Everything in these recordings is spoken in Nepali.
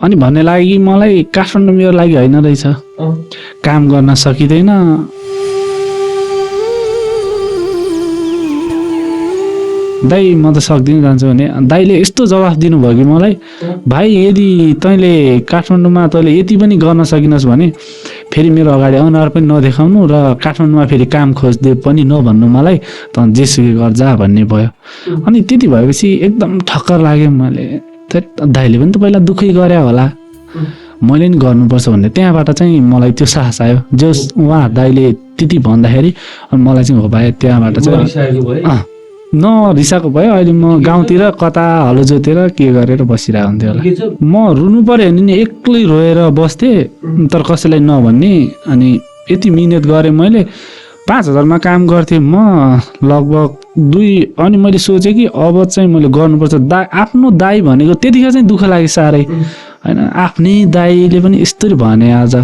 अनि भन्ने लागि मलाई काठमाडौँ मेरो लागि होइन रहेछ, काम गर्न सकिँदैन। दाइ म त सक्दिनँ जान्छु भने दाइले यस्तो जवाफ दिनुभयो कि मलाई, भाइ यदि तैँले काठमाडौँमा तैँले यति पनि गर्न सकिनस् भने फेरि मेरो अगाडि अनुहार पनि नदेखाउनु र काठमाडौँमा फेरि काम खोज्दै पनि नभन्नु मलाई, त जेसुकै गर जा भन्ने भयो। अनि त्यति भएपछि एकदम ठक्कर लाग्यो। मैले दाइले पनि त पहिला दुःखै गरे होला, मैले नि गर्नुपर्छ भन्ने त्यहाँबाट चाहिँ मलाई त्यो साहस आयो। जस उहाँ दाइले त्यति भन्दाखेरि अनि मलाई चाहिँ हो भाइ त्यहाँबाट चाहिँ नरिसाएको भयो। अहिले म गाउँतिर कता हलो जोतेर के गरेर बसिरहेको हुन्थ्यो होला। म रुनु पऱ्यो भने नि एक्लै रोएर बस्थेँ, तर कसैलाई नभन्ने। अनि यति मिहिनेत गरेँ मैले, 5,000मा काम गर्थेँ म लगभग 2। अनि मैले सोचेँ कि अब चाहिँ मैले गर्नुपर्छ। आफ्नो दाइ भनेको त्यतिखेर चाहिँ दुःख लाग्यो साह्रै होइन। आफ्नै दाइले पनि यस्तरी भने आज।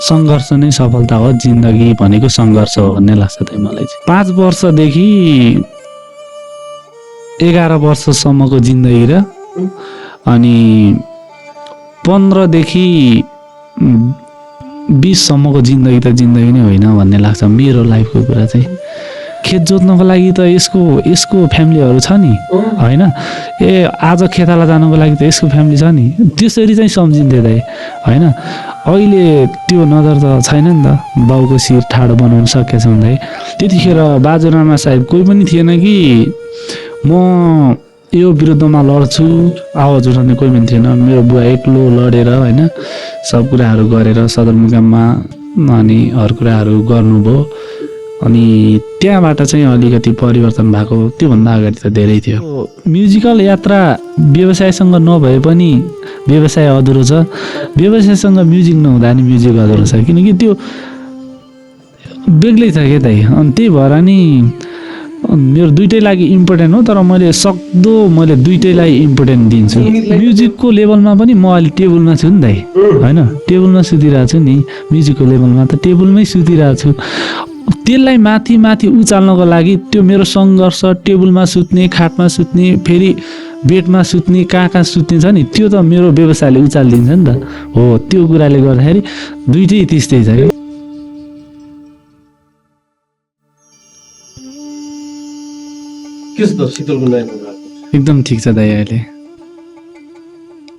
सङ्घर्ष नै सफलता हो, जिन्दगी भनेको सङ्घर्ष हो भन्ने लाग्छ त मलाई चाहिँ। 5 वर्षदेखि 11 वर्षसम्मको जिन्दगी र अनि 15देखि 20सम्मको जिन्दगी त जिन्दगी नै होइन भन्ने लाग्छ मेरो लाइफको कुरा चाहिँ। खेत जोत्नको लागि त यसको फ्यामिलीहरू छ नि होइन, आज खेताला जानुको लागि त यसको फ्यामिली छ नि, त्यसरी चाहिँ सम्झिन्थ्यो दाइ होइन। अहिले त्यो नजर त छैन नि त, बाउको शिर ठाडो बनाउन सकेछ दाइ। त्यतिखेर बाजुरामा सायद कोही पनि थिएन कि म यो विरुद्धमा लड्छु, आवाज उठाउने कोही पनि थिएन। मेरो बुवा एक्लो लडेर होइन सब कुराहरू गरेर सदरमुकाममा अनि अरू कुराहरू गर्नुभयो। अनि त्यहाँबाट चाहिँ अलिकति परिवर्तन भएको, त्योभन्दा अगाडि त धेरै थियो। म्युजिकल यात्रा व्यवसायसँग नभए पनि व्यवसाय अधुरो छ, व्यवसायसँग म्युजिक नहुँदा नि म्युजिक अधुरो छ, किनकि त्यो बेग्लै छ क्या दाइ। अनि त्यही भएर नि मेरो दुइटै लागि इम्पोर्टेन्ट हो, तर मैले सक्दो मैले दुइटैलाई इम्पोर्टेन्ट दिन्छु। म्युजिकको लेभलमा पनि म अहिले टेबलमा छु नि दाइ होइन, टेबलमा सुतिरहेको छु नि। म्युजिकको लेभलमा त टेबलमै सुतिरहेको छु। त्यसलाई माथि माथि उचाल्नको लागि त्यो मेरो सङ्घर्ष, टेबलमा सुत्ने, खाटमा सुत्ने, फेरि बेडमा सुत्ने, कहाँ सुत्ने छ नि, त्यो त मेरो व्यवसायले उचालिदिन्छ नि त। हो त्यो कुराले गर्दाखेरि दुइटै त्यस्तै छ कि। एकदम ठिक छ दाइ। अहिले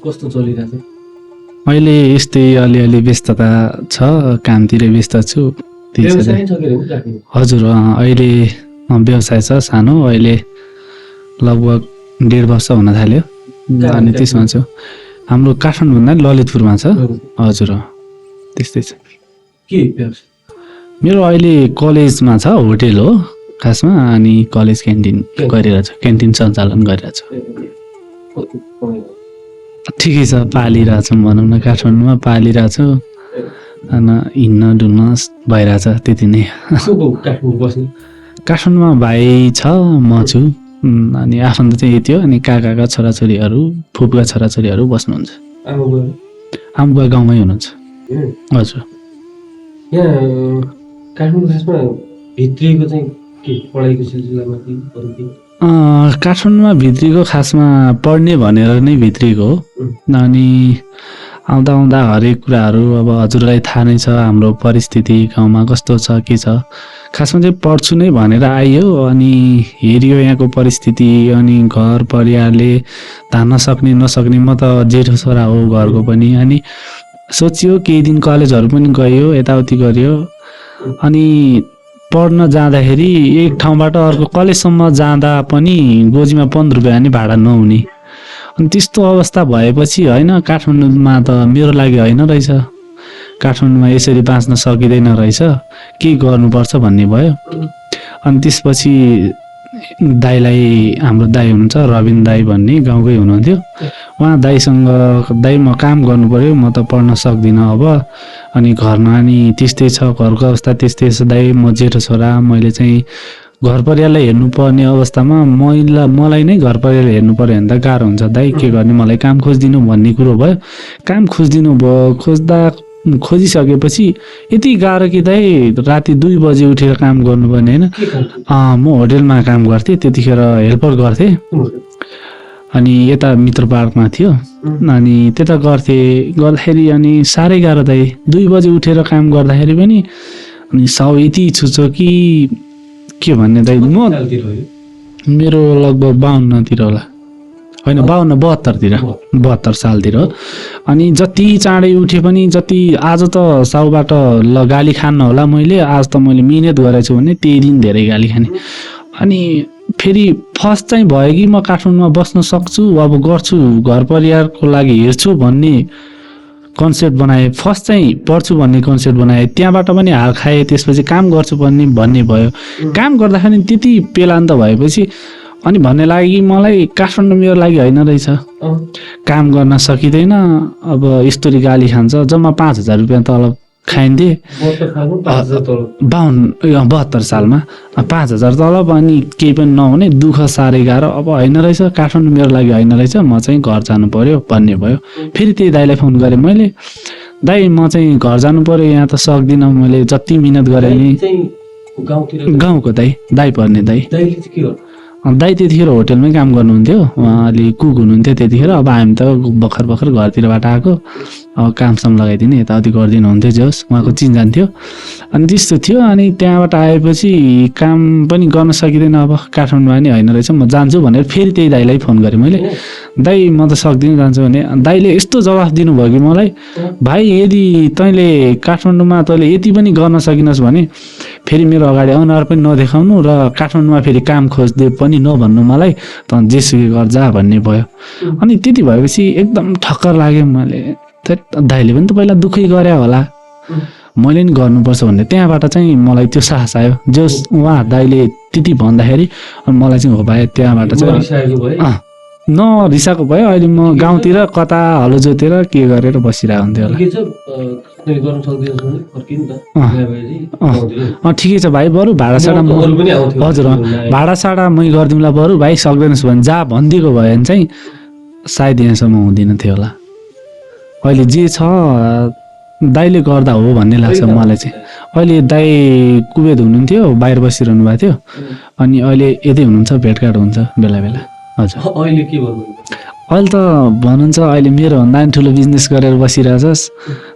कस्तो चलिरहेको छ? अहिले यस्तै अलिअलि व्यस्तता छ, कामतिरै व्यस्त छु। हजुर अहिले व्यवसाय छ सानो, अहिले लगभग 1.5 वर्ष हुन थाल्यो। अनि त्यसमा छु हाम्रो काठमाडौँभन्दा ललितपुरमा छ। हजुर त्यस्तै छ। के व्यवसाय? मेरो अहिले कलेजमा छ, होटेल हो खासमा। अनि कलेज क्यान्टिन गरिरहेछ, क्यान्टिन सञ्चालन गरिरहेछु। ठिकै छ, पालिरहेछौँ भनौँ न, काठमाडौँमा पालिरहेछु। अनि हिँड्न डुल्न भइरहेछ त्यति नै। काठमाडौँमा भाइ छ, म छु। अनि आफन्त चाहिँ यति हो। अनि काकाका छोराछोरीहरू, फुपूका छोराछोरीहरू बस्नुहुन्छ। आमा गाउँमै हुनुहुन्छ। हजुर। यहाँ काठमाडौँ खासमा भित्रिएको चाहिँ के पढाइको सिलसिलामा कि अरू के? काठमाडौँमा भित्रिएको खासमा पढ्ने भनेर नै भित्रिएको हो। अनि आउँदा हरेक कुराहरू अब हजुरलाई थाहा नै छ, हाम्रो परिस्थिति गाउँमा कस्तो छ के छ। खासमा चाहिँ पढ्छु नै भनेर आइयो। अनि हेऱ्यो यहाँको परिस्थिति, अनि घर परिवारले धान्न सक्ने नसक्ने। म त जेठो छोरा हो घरको पनि। अनि सोचियो केही दिन कलेजहरू पनि गयो, यताउति गऱ्यो। अनि पढ्न जाँदाखेरि एक ठाउँबाट अर्को कलेजसम्म जाँदा पनि गोजीमा 15 रुपियाँ नि भाडा नहुने। अनि त्यस्तो अवस्था भएपछि होइन, काठमाडौँमा त मेरो लागि होइन रहेछ, काठमाडौँमा यसरी बाँच्न सकिँदैन रहेछ, के गर्नुपर्छ भन्ने भयो। अनि त्यसपछि दाइलाई, हाम्रो दाइ हुनुहुन्छ रविन दाइ भन्ने, गाउँकै हुनुहुन्थ्यो। उहाँ दाइसँग, दाइ म काम गर्नु पऱ्यो, म त पढ्न सक्दिनँ अब। अनि घरमा नि त्यस्तै छ, घरको अवस्था त्यस्तै छ दाइ, म जेठो छोरा, मैले चाहिँ घर परिवारलाई हेर्नुपर्ने अवस्थामा मलाई नै घर परिवार हेर्नु पऱ्यो भने त गाह्रो हुन्छ दाइ, के गर्ने, मलाई काम खोजिदिनु भन्ने कुरो भयो। काम खोजिदिनु भयो, खोज्दा खोजिसकेपछि यति गाह्रो कि दाइ राति 2 बजे उठेर काम गर्नुपर्ने होइन। के काम थियो? म होटेलमा काम गर्थेँ, त्यतिखेर हेल्पर गर्थेँ। अनि यता मित्र पार्कमा थियो, अनि त्यता गर्दाखेरि अनि साह्रै गाह्रो दाइ। 2 बजे उठेर काम गर्दाखेरि पनि अनि साउ यति छुच्यो कि के भन्ने दाइ। सालतिर हो यो? मेरो लगभग 52 होला, होइन 52 72 सालतिर हो। अनि जति चाँडै उठे पनि जति आज त साउबाट ल गाली खान्न होला मैले, आज त मैले मिहिनेत गरेको छु भने त्यही दिन धेरै गाली खाने। अनि फेरि फर्स्ट चाहिँ भयो कि म काठमाडौँमा बस्न सक्छु, अब गर्छु, घर परिवारको लागि हेर्छु भन्ने कन्सेप्ट बनाएँ। फर्स्ट चाहिँ पढ्छु भन्ने कन्सेप्ट बनाएँ, त्यहाँबाट पनि हार खाएँ। त्यसपछि काम गर्छु भन्ने भयो। काम गर्दाखेरि त्यति पेलान्त भएपछि अनि भन्ने लाग्यो कि मलाई काठमाडौँ मेरो लागि होइन रहेछ, काम गर्न सकिँदैन। अब यस्तोरी गाली खान्छ। जम्मा 5,000 रुपियाँ तलब खाइन्थे 72 सालमा। 5,000 तलब अनि केही पनि नहुने, दुःख साह्रै गाह्रो। अब होइन रहेछ, काठमाडौँ मेरो लागि होइन रहेछ, म चाहिँ घर जानु पर्यो भन्ने भयो। फेरि त्यही दाइलाई फोन गरेँ मैले, दाइ म चाहिँ घर जानु पर्यो, यहाँ त सक्दिनँ, मैले जति मिहिनेत गरेँ नि। गाउँको दाइ पर्ने दाइ। दाइ त्यतिखेर होटेलमै काम गर्नुहुन्थ्यो, उहाँले कुक हुनुहुन्थ्यो त्यतिखेर। अब हामी त भर्खर घरतिरबाट आएको, अब कामसाम लगाइदिने यताउति गरिदिनुहुन्थ्यो, जे होस् उहाँको चिनजान थियो। अनि त्यस्तो थियो। अनि त्यहाँबाट आएपछि काम पनि गर्न सकिँदैन, अब काठमाडौँमा नि होइन रहेछ, म जान्छु भनेर फेरि त्यही दाइलाई फोन गरेँ मैले, दाइ म त सक्दिनँ जान्छु भने। दाइले यस्तो जवाफ दिनुभयो कि मलाई, भाइ यदि तैँले काठमाडौँमा तैँले यति पनि गर्न सकिनस् भने फेरि मेरो अगाडि अनुहार पनि नदेखाउनु र काठमाडौँमा फेरि काम खोज्दै पनि नभन्नु मलाई, त जेसुकै गर जा भन्ने भयो। अनि त्यति भएपछि एकदम ठक्कर लाग्यो। मैले दाइले पनि त पहिला दुःखै गरे होला, मैले नि गर्नुपर्छ भन्ने त्यहाँबाट चाहिँ मलाई त्यो साहस आयो। जस उहाँ दाइले त्यति भन्दाखेरि अनि मलाई चाहिँ हो भाइ त्यहाँबाट चाहिँ नरिसाएको भयो। अहिले म गाउँतिर कता हलो जोतेर के गरेर बसिरहेको हुन्थ्यो होला। ठिकै छ भाइ, बरु भाडासाडा हजुर भाडासाडा मै गरिदिउँला, बरु भाइ सक्दैनस् भने जा भनिदिएको भयो भने चाहिँ सायद यहाँसम्म हुँदैन थियो होला। अहिले जे छ दाइले गर्दा हो भन्ने लाग्छ मलाई चाहिँ। अहिले दाइ कुवेत हुनुहुन्थ्यो, बाहिर बसिरहनु भएको थियो, अनि अहिले यतै हुनुहुन्छ, भेटघाट हुन्छ बेला बेला। हजुर अहिले के भन्नु? अहिले त भन्नुहुन्छ अहिले मेरो भन्दा पनि ठुलो बिजनेस गरेर बसिरहेछस्,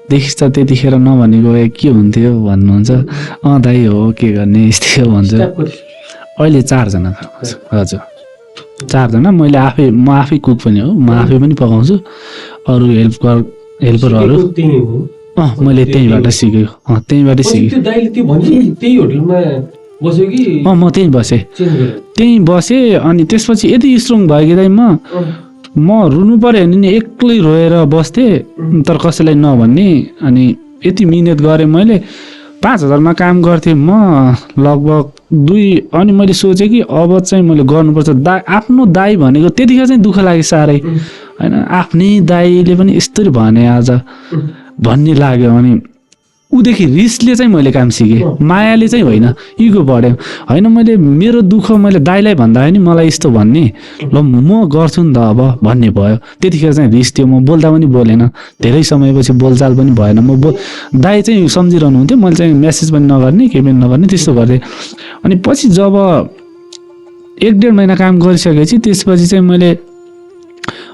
देखिस् त त्यतिखेर नभनेको भए के हुन्थ्यो भन्नुहुन्छ। दाइ हो के गर्ने यस्तै हो भन्छु। अहिले 4 जना हजुर 4 जना। म आफै कुक पनि हो, म आफै पनि पकाउँछु। अरू हेल्परहरू मैले त्यहीँबाट सिकेको, त्यहीँबाट सिकेँ। म त्यहीँ बसेँ। अनि त्यसपछि यति स्ट्रङ भयो कि दाइ म रुनु पर्यो भने नि एक्लै रोएर बस्थेँ, तर कसैलाई नभन्ने। अनि यति मिहिनेत गरेँ मैले, 5,000मा काम गर्थेँ म लगभग 2। अनि मैले सोचेँ कि अब चाहिँ मैले गर्नुपर्छ। आफ्नो दाइ भनेको त्यतिखेर चाहिँ दुःख लाग्यो साह्रै होइन, आफ्नै दाइले पनि यस्तरी भने आज भन्ने लाग्यो। अनि उदेखि रिसले चाहिँ मैले काम सिकेँ, मायाले चाहिँ होइन, इगो बढ्यो होइन। मैले मेरो दुःख मैले दाइलाई भन्दा नि मलाई यस्तो भन्ने, ल म गर्छु नि त अब भन्ने भयो। त्यतिखेर चाहिँ रिस थियो, म बोल्दा पनि बोलेन, धेरै समयपछि बोलचाल पनि भएन। दाइ चाहिँ सम्झिरहनु हुन्थ्यो, मैले चाहिँ मेसेज पनि नगर्ने, केही पनि नगर्ने, त्यस्तो गर्थेँ। अनि पछि जब 1-1.5 महिना काम गरिसकेपछि त्यसपछि चाहिँ मैले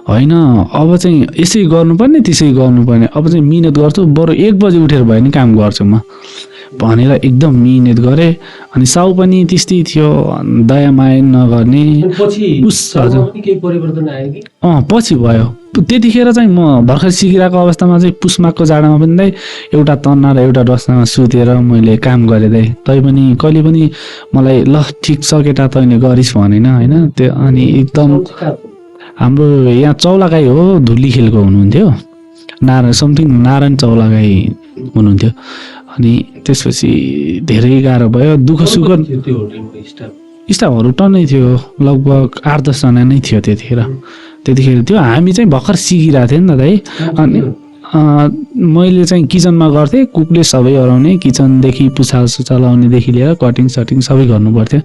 होइन अब चाहिँ यसै गर्नुपर्ने त्यसै गर्नुपर्ने, अब चाहिँ मिहिनेत गर्छु, बरु 1 बजे उठेर भयो नि काम गर्छु म भनेर एकदम मिहिनेत गरेँ। अनि साउ पनि त्यस्तै थियो, दया माया नगर्ने। पछि भयो। त्यतिखेर चाहिँ म भर्खर सिकिरहेको अवस्थामा चाहिँ पुसमाको जाडामा पनि दाइ एउटा तन्ना र एउटा रस्तामा सुतेर मैले काम गरेँ दाइ। तै पनि कहिले पनि मलाई ल ठिक छ केटा तैँले गरिस् भनेन होइन। त्यो अनि एकदम हाम्रो यहाँ चौलागाई हो, धुली खेलको हुनुहुन्थ्यो, नारायण चौलागाई हुनुहुन्थ्यो। अनि त्यसपछि धेरै गाह्रो भयो, दुःख सुख। स्टाफहरू टन्नै थियो, लगभग 8-10 जना नै थियो त्यतिखेर। त्यो हामी चाहिँ भर्खर सिकिरहेको थियो नि त दाइ। अनि मैले चाहिँ किचनमा गर्थेँ, कुकले सबै अराउने, किचनदेखि पुछाल सुछाल आउनेदेखि लिएर कटिङ सटिङ सबै गर्नुपर्थ्यो।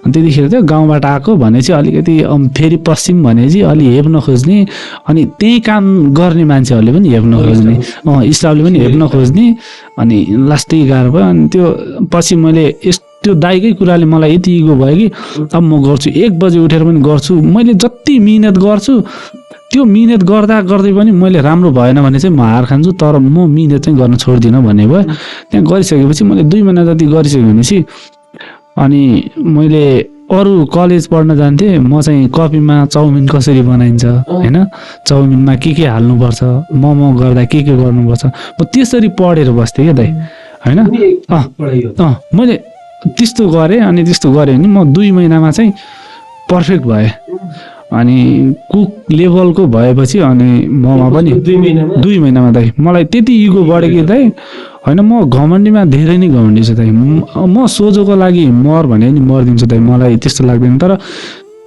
अनि त्यतिखेर चाहिँ गाउँबाट आएको भने चाहिँ अलिकति फेरि पश्चिम भने चाहिँ अलि हेप्न खोज्ने, अनि त्यही काम गर्ने मान्छेहरूले पनि हेप्न खोज्ने, स्टाफले पनि हेप्न खोज्ने, अनि लास्टै गाह्रो भयो। अनि त्यो पछि मैले त्यो दाइकै कुराले मलाई यति इगो भयो कि अब म गर्छु, 1 बजे उठेर पनि गर्छु, मैले जति मिहिनेत गर्छु त्यो मिहिनेत गर्दा गर्दै पनि मैले राम्रो भएन भने चाहिँ म हार खान्छु, तर म मिहिनेत चाहिँ गर्न छोड्दिनँ भन्ने भयो। त्यहाँ गरिसकेपछि मैले 2 महिना जति गरिसकेपछि अनि मैले अरू कलेज पढ्न जान्थेँ। म चाहिँ कपीमा चाउमिन कसरी बनाइन्छ होइन, चाउमिनमा के हाल्नुपर्छ, मोमो गर्दा के गर्नुपर्छ, म त्यसरी पढेर बस्थेँ क्या दाइ होइन। मैले त्यस्तो गरेँ, अनि त्यस्तो गरेँ भने म 2 महिनामा चाहिँ पर्फेक्ट भएँ। अनि कुक लेभलको भएपछि अनि ममा पनि 2 महिनामा दाइ मलाई त्यति इगो बढ्यो कि दाइ होइन, म घमण्डीमा धेरै नै घमण्डी छु दाइ। म सोझोको लागि मर भने नि मरिदिन्छु दाइ, मलाई त्यस्तो लाग्दैन। तर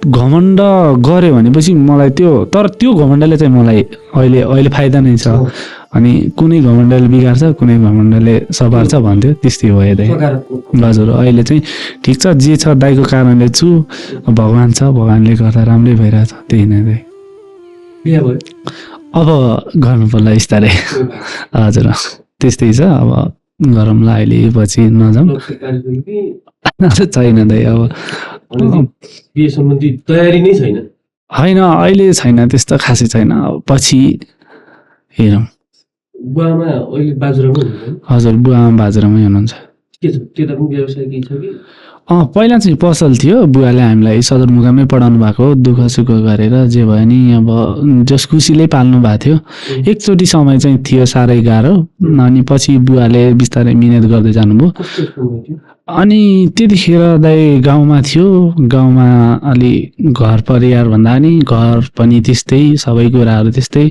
घमण्ड गऱ्यो भनेपछि मलाई तर त्यो घमण्डले चाहिँ मलाई अहिले फाइदा नै छ। अनि कुनै घमण्डले बिगार्छ, कुनै घमण्डले सपार्छ भन्थ्यो, त्यस्तै भयो दाइ। हजुर, अहिले चाहिँ ठिक छ, जे छ दाइको कारणले छु, भगवान् छ, भगवान्ले गर्दा राम्रै भइरहेछ, त्यही नै दाइ। अब गर्नु पर्ला बिस्तारै। हजुर त्यस्तै छ, अब गरौँला अहिले, पछि नजाउँ छैन दाइ। अब तयारी नै छैन, होइन अहिले छैन, त्यस्तो खासै छैन, पछि हेरौँ। बुवामा अहिले बाजुरामै हुनुहुन्छ? हजुर, बुवामा बाजुरामै हुनुहुन्छ। के छ त्यता पनि व्यवसाय केही छ कि? पहिला चाहिँ पसल थियो, बुवाले हामीलाई सदरमुकाममै पढाउनु भएको, दुःख सुख गरेर जे भयो नि, अब जस खुसीले पाल्नु भएको थियो। एकचोटि समय चाहिँ थियो साह्रै गाह्रो, अनि पछि बुवाले बिस्तारै मिहिनेत गर्दै जानुभयो। अनि त्यतिखेर दाइ गाउँमा थियो, गाउँमा अलि घर परिवार भन्दा नि घर पनि त्यस्तै, सबै कुराहरू त्यस्तै,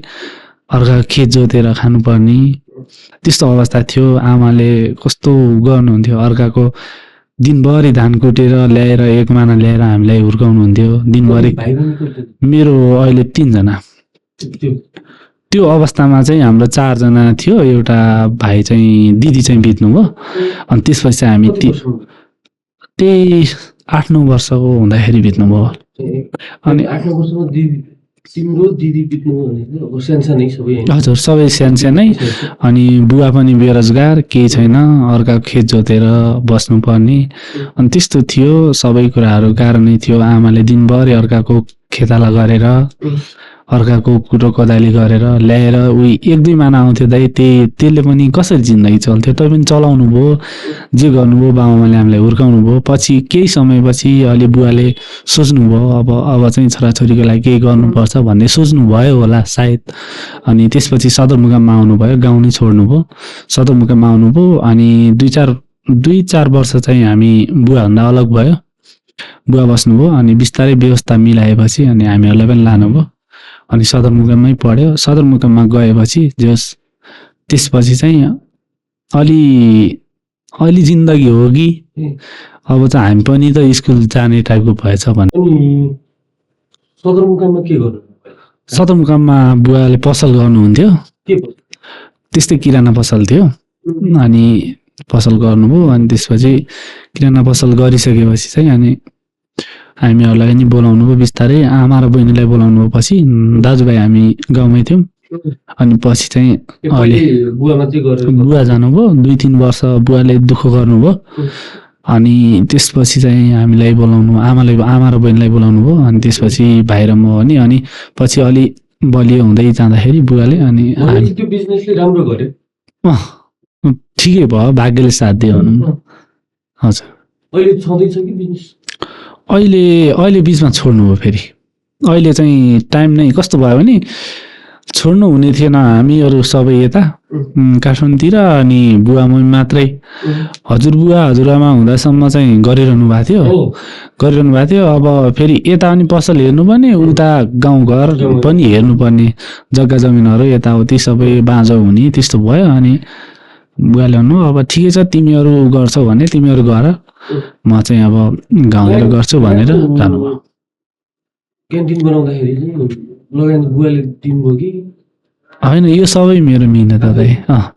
अर्का खेत जोतेर खानुपर्ने त्यस्तो अवस्था थियो। आमाले कस्तो गर्नुहुन्थ्यो, अर्काको दिनभरि धान कुटेर ल्याएर 1 माना ल्याएर हामीलाई हुर्काउनुहुन्थ्यो दिनभरि। मेरो अहिले 3 जना। त्यो अवस्थामा चाहिँ हाम्रो 4 जना थियो, एउटा भाइ चाहिँ दिदी चाहिँ बित्नुभयो। अनि त्यसपछि चाहिँ हामी त्यही 8-9 वर्षको हुँदाखेरि बित्नुभयो। अनि 8-9 वर्षमा तिम्रो दिदी बित्नुभयो भने अब सानसानै सबै? हजुर, सबै सानसानै। अनि बुवा पनि बेरोजगार, केही छैन, अर्काको खेत जोतेर बस्नुपर्ने, अनि त्यस्तो थियो। सबै कुराहरू कारणै थियो। आमाले दिनभरि अर्काको खेताला गरेर, अर्काको कुटो कोदाली गरेर ल्याएर 1-2 माना आउँथ्यो दाइ, त्यसले पनि कसरी जिन्दगी चल्थ्यो। तै पनि चलाउनु भयो, जे गर्नुभयो, बाबामाले हामीलाई हुर्काउनु भयो। पछि केही समयपछि अलि बुवाले सोच्नुभयो, अब चाहिँ छोराछोरीको लागि केही गर्नुपर्छ भन्ने सोच्नुभयो होला सायद। अनि त्यसपछि सदरमुकाममा आउनुभयो, गाउँ नै छोड्नुभयो, सदरमुकाममा आउनुभयो। अनि 2-4 वर्ष चाहिँ हामी बुवाभन्दा अलग भयो, बुवा बस्नुभयो। अनि बिस्तारै व्यवस्था मिलाएपछि अनि हामीहरूलाई पनि लानुभयो। अनि सदरमुकाममै पढ्यो। सदरमुकाममा गएपछि त्यसपछि चाहिँ अलि जिन्दगी हो कि अब चाहिँ हामी पनि त स्कुल जाने टाइपको भएछ भने। सदरमुकाममा के गर्नु? सदरमुकाममा बुवाले पसल गर्नुहुन्थ्यो, त्यस्तै किराना पसल थियो। अनि पसल गर्नुभयो। अनि त्यसपछि किराना पसल गरिसकेपछि चाहिँ अनि हामीहरूलाई नि बोलाउनु भयो बिस्तारै, आमा र बहिनीलाई बोलाउनु भयो। पछि दाजुभाइ हामी गाउँमै थियौँ। अनि पछि चाहिँ अहिले बुवा जानुभयो, 2-3 वर्ष बुवाले दुःख गर्नुभयो। अनि त्यसपछि चाहिँ हामीलाई बोलाउनु, आमा र बहिनीलाई बोलाउनु भयो। अनि त्यसपछि भाइ र म हो नि। अनि पछि अलि बलियो हुँदै जाँदाखेरि बुवाले अनि त्यो बिजनेसले राम्रो गर्यो, ठिकै भयो, भाग्यले साथ दियो भनौँ। हजुर, अहिले छँदैछ कि बिजनेस? अहिले बिचमा छोड्नुभयो फेरि। अहिले चाहिँ टाइम नै कस्तो भयो भने छोड्नु हुने थिएन, हामीहरू सबै यता काठमाडौँतिर, अनि बुवा मम्मी मात्रै। हजुरबुवा हजुरआमा हुँदासम्म चाहिँ गरिरहनु भएको थियो। अब फेरि यता अनि पसल हेर्नुपर्ने, उता गाउँघर पनि हेर्नुपर्ने, जग्गा जमिनहरू यताउति सबै बाँझो हुने, त्यस्तो भयो। अनि बुवाले भन्नु अब ठिकै छ, तिमीहरू गर्छौ भने तिमीहरू गर, म चाहिँ अब गाउँतिर गर्छु भनेर जानुभयो। क्यान्टिन बनाउँदाखेरि लगानी बुवाले दिनुभयो कि होइन यो सबै मेरो मिहिनेत हो दाइ,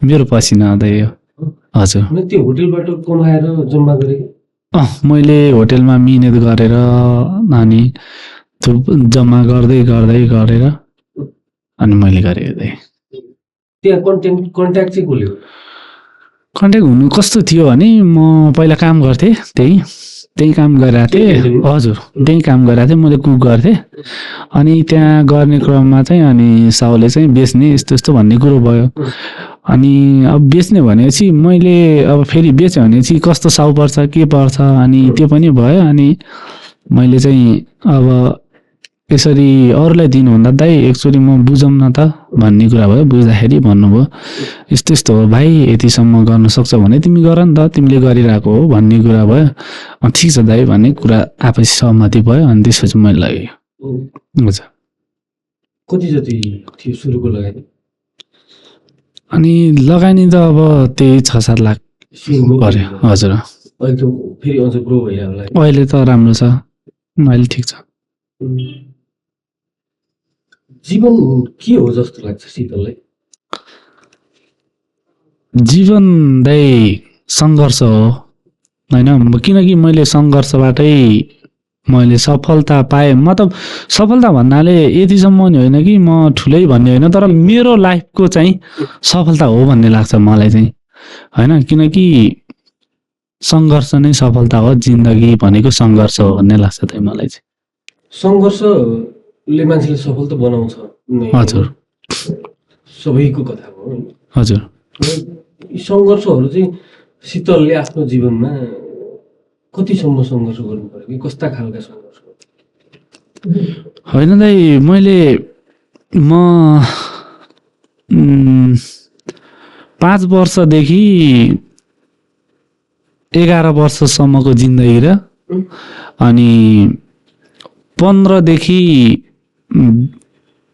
मेरो पसिना हो दाइ यो। हजुर, अनि त्यो होटलबाट कमाएर जम्मा गरे मैले होटेलमा मिहिनेत गरेर अनि त्यो जम्मा गर्दै गर्दै गरेर अनि मैले गरेँ दाइ। त्यहाँ कन्ट्याक्ट चाहिँ कसले हो? कन्ट्याक्ट हुनु कस्तो थियो भने म पहिला काम गर्थेँ, त्यही काम गरिरहेको थिएँ। हजुर, त्यही काम गरिरहेको थिएँ, मैले कुक गर्थेँ। अनि त्यहाँ गर्ने क्रममा चाहिँ अनि साउले चाहिँ बेच्ने यस्तो यस्तो भन्ने कुरो भयो। अनि अब बेच्ने भनेपछि मैले अब फेरि बेच्यो भनेपछि कस्तो साउ पर्छ के पर्छ अनि त्यो पनि भयो। अनि मैले चाहिँ अब यसरी अरूलाई दिनुभन्दा दाइ एकचोटि म बुझौँ न त भन्ने कुरा भयो। बुझ्दाखेरि भन्नुभयो यस्तो यस्तो हो भाइ, यतिसम्म गर्न सक्छ भने तिमी गर नि त, तिमीले गरिरहेको हो भन्ने कुरा भयो। ठिक छ दाइ भन्ने कुरा आपसी सहमति भयो। अनि त्यसपछि मैले लगेँ। हजुर, कति जति थियो सुरुको लगानी? अनि लगानी त अब त्यही 6-7 लाख पर्यो। हजुर, अहिले त फेरि अझ ग्रो भइरहेको होला। अहिले त राम्रो छ, अहिले ठिक छ। जीवन के हो जस्तो लाग्छ शीतललाई? जीवन दाइ सङ्घर्ष हो होइन, किनकि मैले सङ्घर्षबाटै मैले सफलता पाएँ। मतलब सफलता भन्नाले यतिसम्म नि होइन कि म ठुलै भन्ने होइन, तर मेरो लाइफको चाहिँ सफलता हो भन्ने लाग्छ मलाई चाहिँ होइन। किनकि सङ्घर्ष नै सफलता हो, जिन्दगी भनेको सङ्घर्ष हो भन्ने लाग्छ त मलाई चाहिँ। सङ्घर्षले मान्छेले सफल त बनाउँछ नै। हजुर, सबैको कथा हो। हजुर, यी सङ्घर्षहरू चाहिँ शीतलले आफ्नो जीवनमा कतिसम्म सङ्घर्ष गर्नु पर्यो कि कस्ता खालका सङ्घर्ष? होइन दाइ, मैले 5 वर्षदेखि 11 वर्षसम्मको जिन्दगी र अनि 15देखि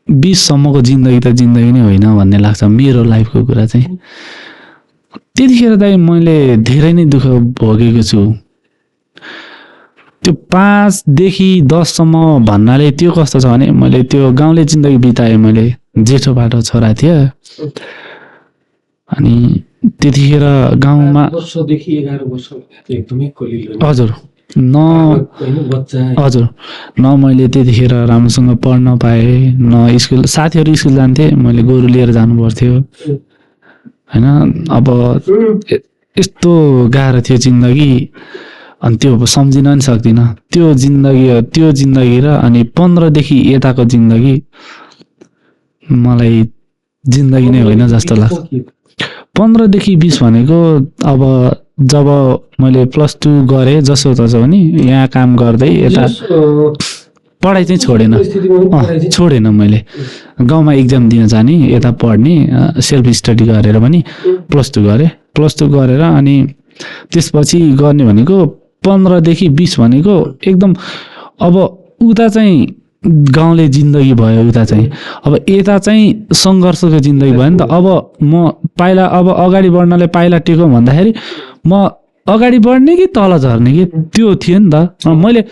20सम्मको जिन्दगी त जिन्दगी नै होइन भन्ने लाग्छ मेरो लाइफको कुरा चाहिँ। त्यतिखेर दाइ मैले धेरै नै दुःख भोगेको छु। त्यो 5देखि 10सम्म भन्नाले त्यो कस्तो छ भने मैले त्यो गाउँले जिन्दगी बिताएँ। मैले जेठोबाट छोरा थियो अनि त्यतिखेर गाउँमा वर्षदेखि 11 वर्ष एकदमै कलिलो। हजुर, बच्चा हजुर, न मैले त्यतिखेर राम्रोसँग पढ्न पाएँ, न स्कुल साथीहरू स्कुल जान्थे, मैले गोरु लिएर जानु पर्थ्यो होइन। अब यस्तो गाह्रो थियो जिन्दगी। अनि त्यो सम्झिन नि सक्दिनँ त्यो जिन्दगी र अनि 15देखि यताको जिन्दगी मलाई जिन्दगी नै होइन जस्तो लाग्छ। 15देखि 20 भनेको अब जब मैले +2 गरेँ जसो तसो पनि यहाँ काम गर्दै यता पढाइ चाहिँ छोडेन मैले। गाउँमा इक्जाम दिन जाने, यता पढ्ने, सेल्फ स्टडी गरेर पनि +2 गरेँ। +2 गरेर अनि त्यसपछि गर्ने भनेको 15देखि 20 भनेको एकदम अब उता चाहिँ गाउँले जिन्दगी भयो, उता चाहिँ अब यता चाहिँ सङ्घर्षको जिन्दगी भयो नि त। अब म पाइला अब अगाडि बढ्नलाई पाइला टेकौँ भन्दाखेरि म अगाडि बढ्ने कि तल झर्ने कि त्यो थियो नि त मैले।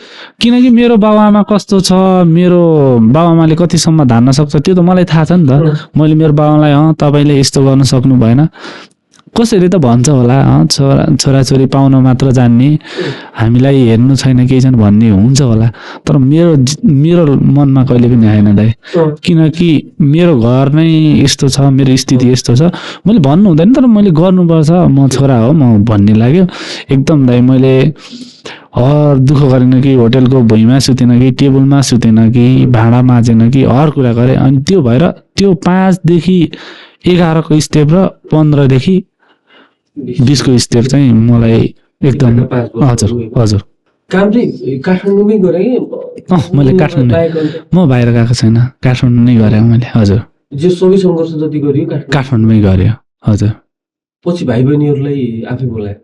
किनकि मेरो बाबुआमा कस्तो छ, मेरो बाबुआमाले कतिसम्म धान्न सक्छ त्यो त मलाई थाहा छ नि त। मैले मेरो बाबालाई तपाईँले यस्तो गर्न सक्नु भएन, कसैले त भन्छ होला छोराछोरी पाउन मात्र जान्ने, हामीलाई हेर्नु छैन केही छैन भन्ने हुन्छ होला। तर मेरो मनमा कहिले पनि आएन दाइ। किनकि मेरो घर नै यस्तो छ, मेरो स्थिति यस्तो छ, मैले भन्नु हुँदैन तर मैले गर्नुपर्छ, म छोरा हो म भन्ने लाग्यो एकदम दाइ। मैले हर दुःख गरेन कि होटेलको भुइँमा सुतेन कि टेबलमा सुतेन कि भाँडा माझेन कि हर कुरा गरेँ। अनि त्यो भएर त्यो 5देखि 11को स्टेप र 15देखि 20को स्टेप चाहिँ मलाई एकदम। हजुर, हजुर, काम चाहिँ काठमाडौँमै गरे कि? मैले काठमाडौँ, म बाहिर गएको छैन, काठमाडौँ नै गरेँ मैले। हजुर, जो सबै सङ्घर्ष जति गरियो काठमाडौँमै गर्यो। हजुर, पछि भाइ बहिनीहरूलाई आफै बोलायो?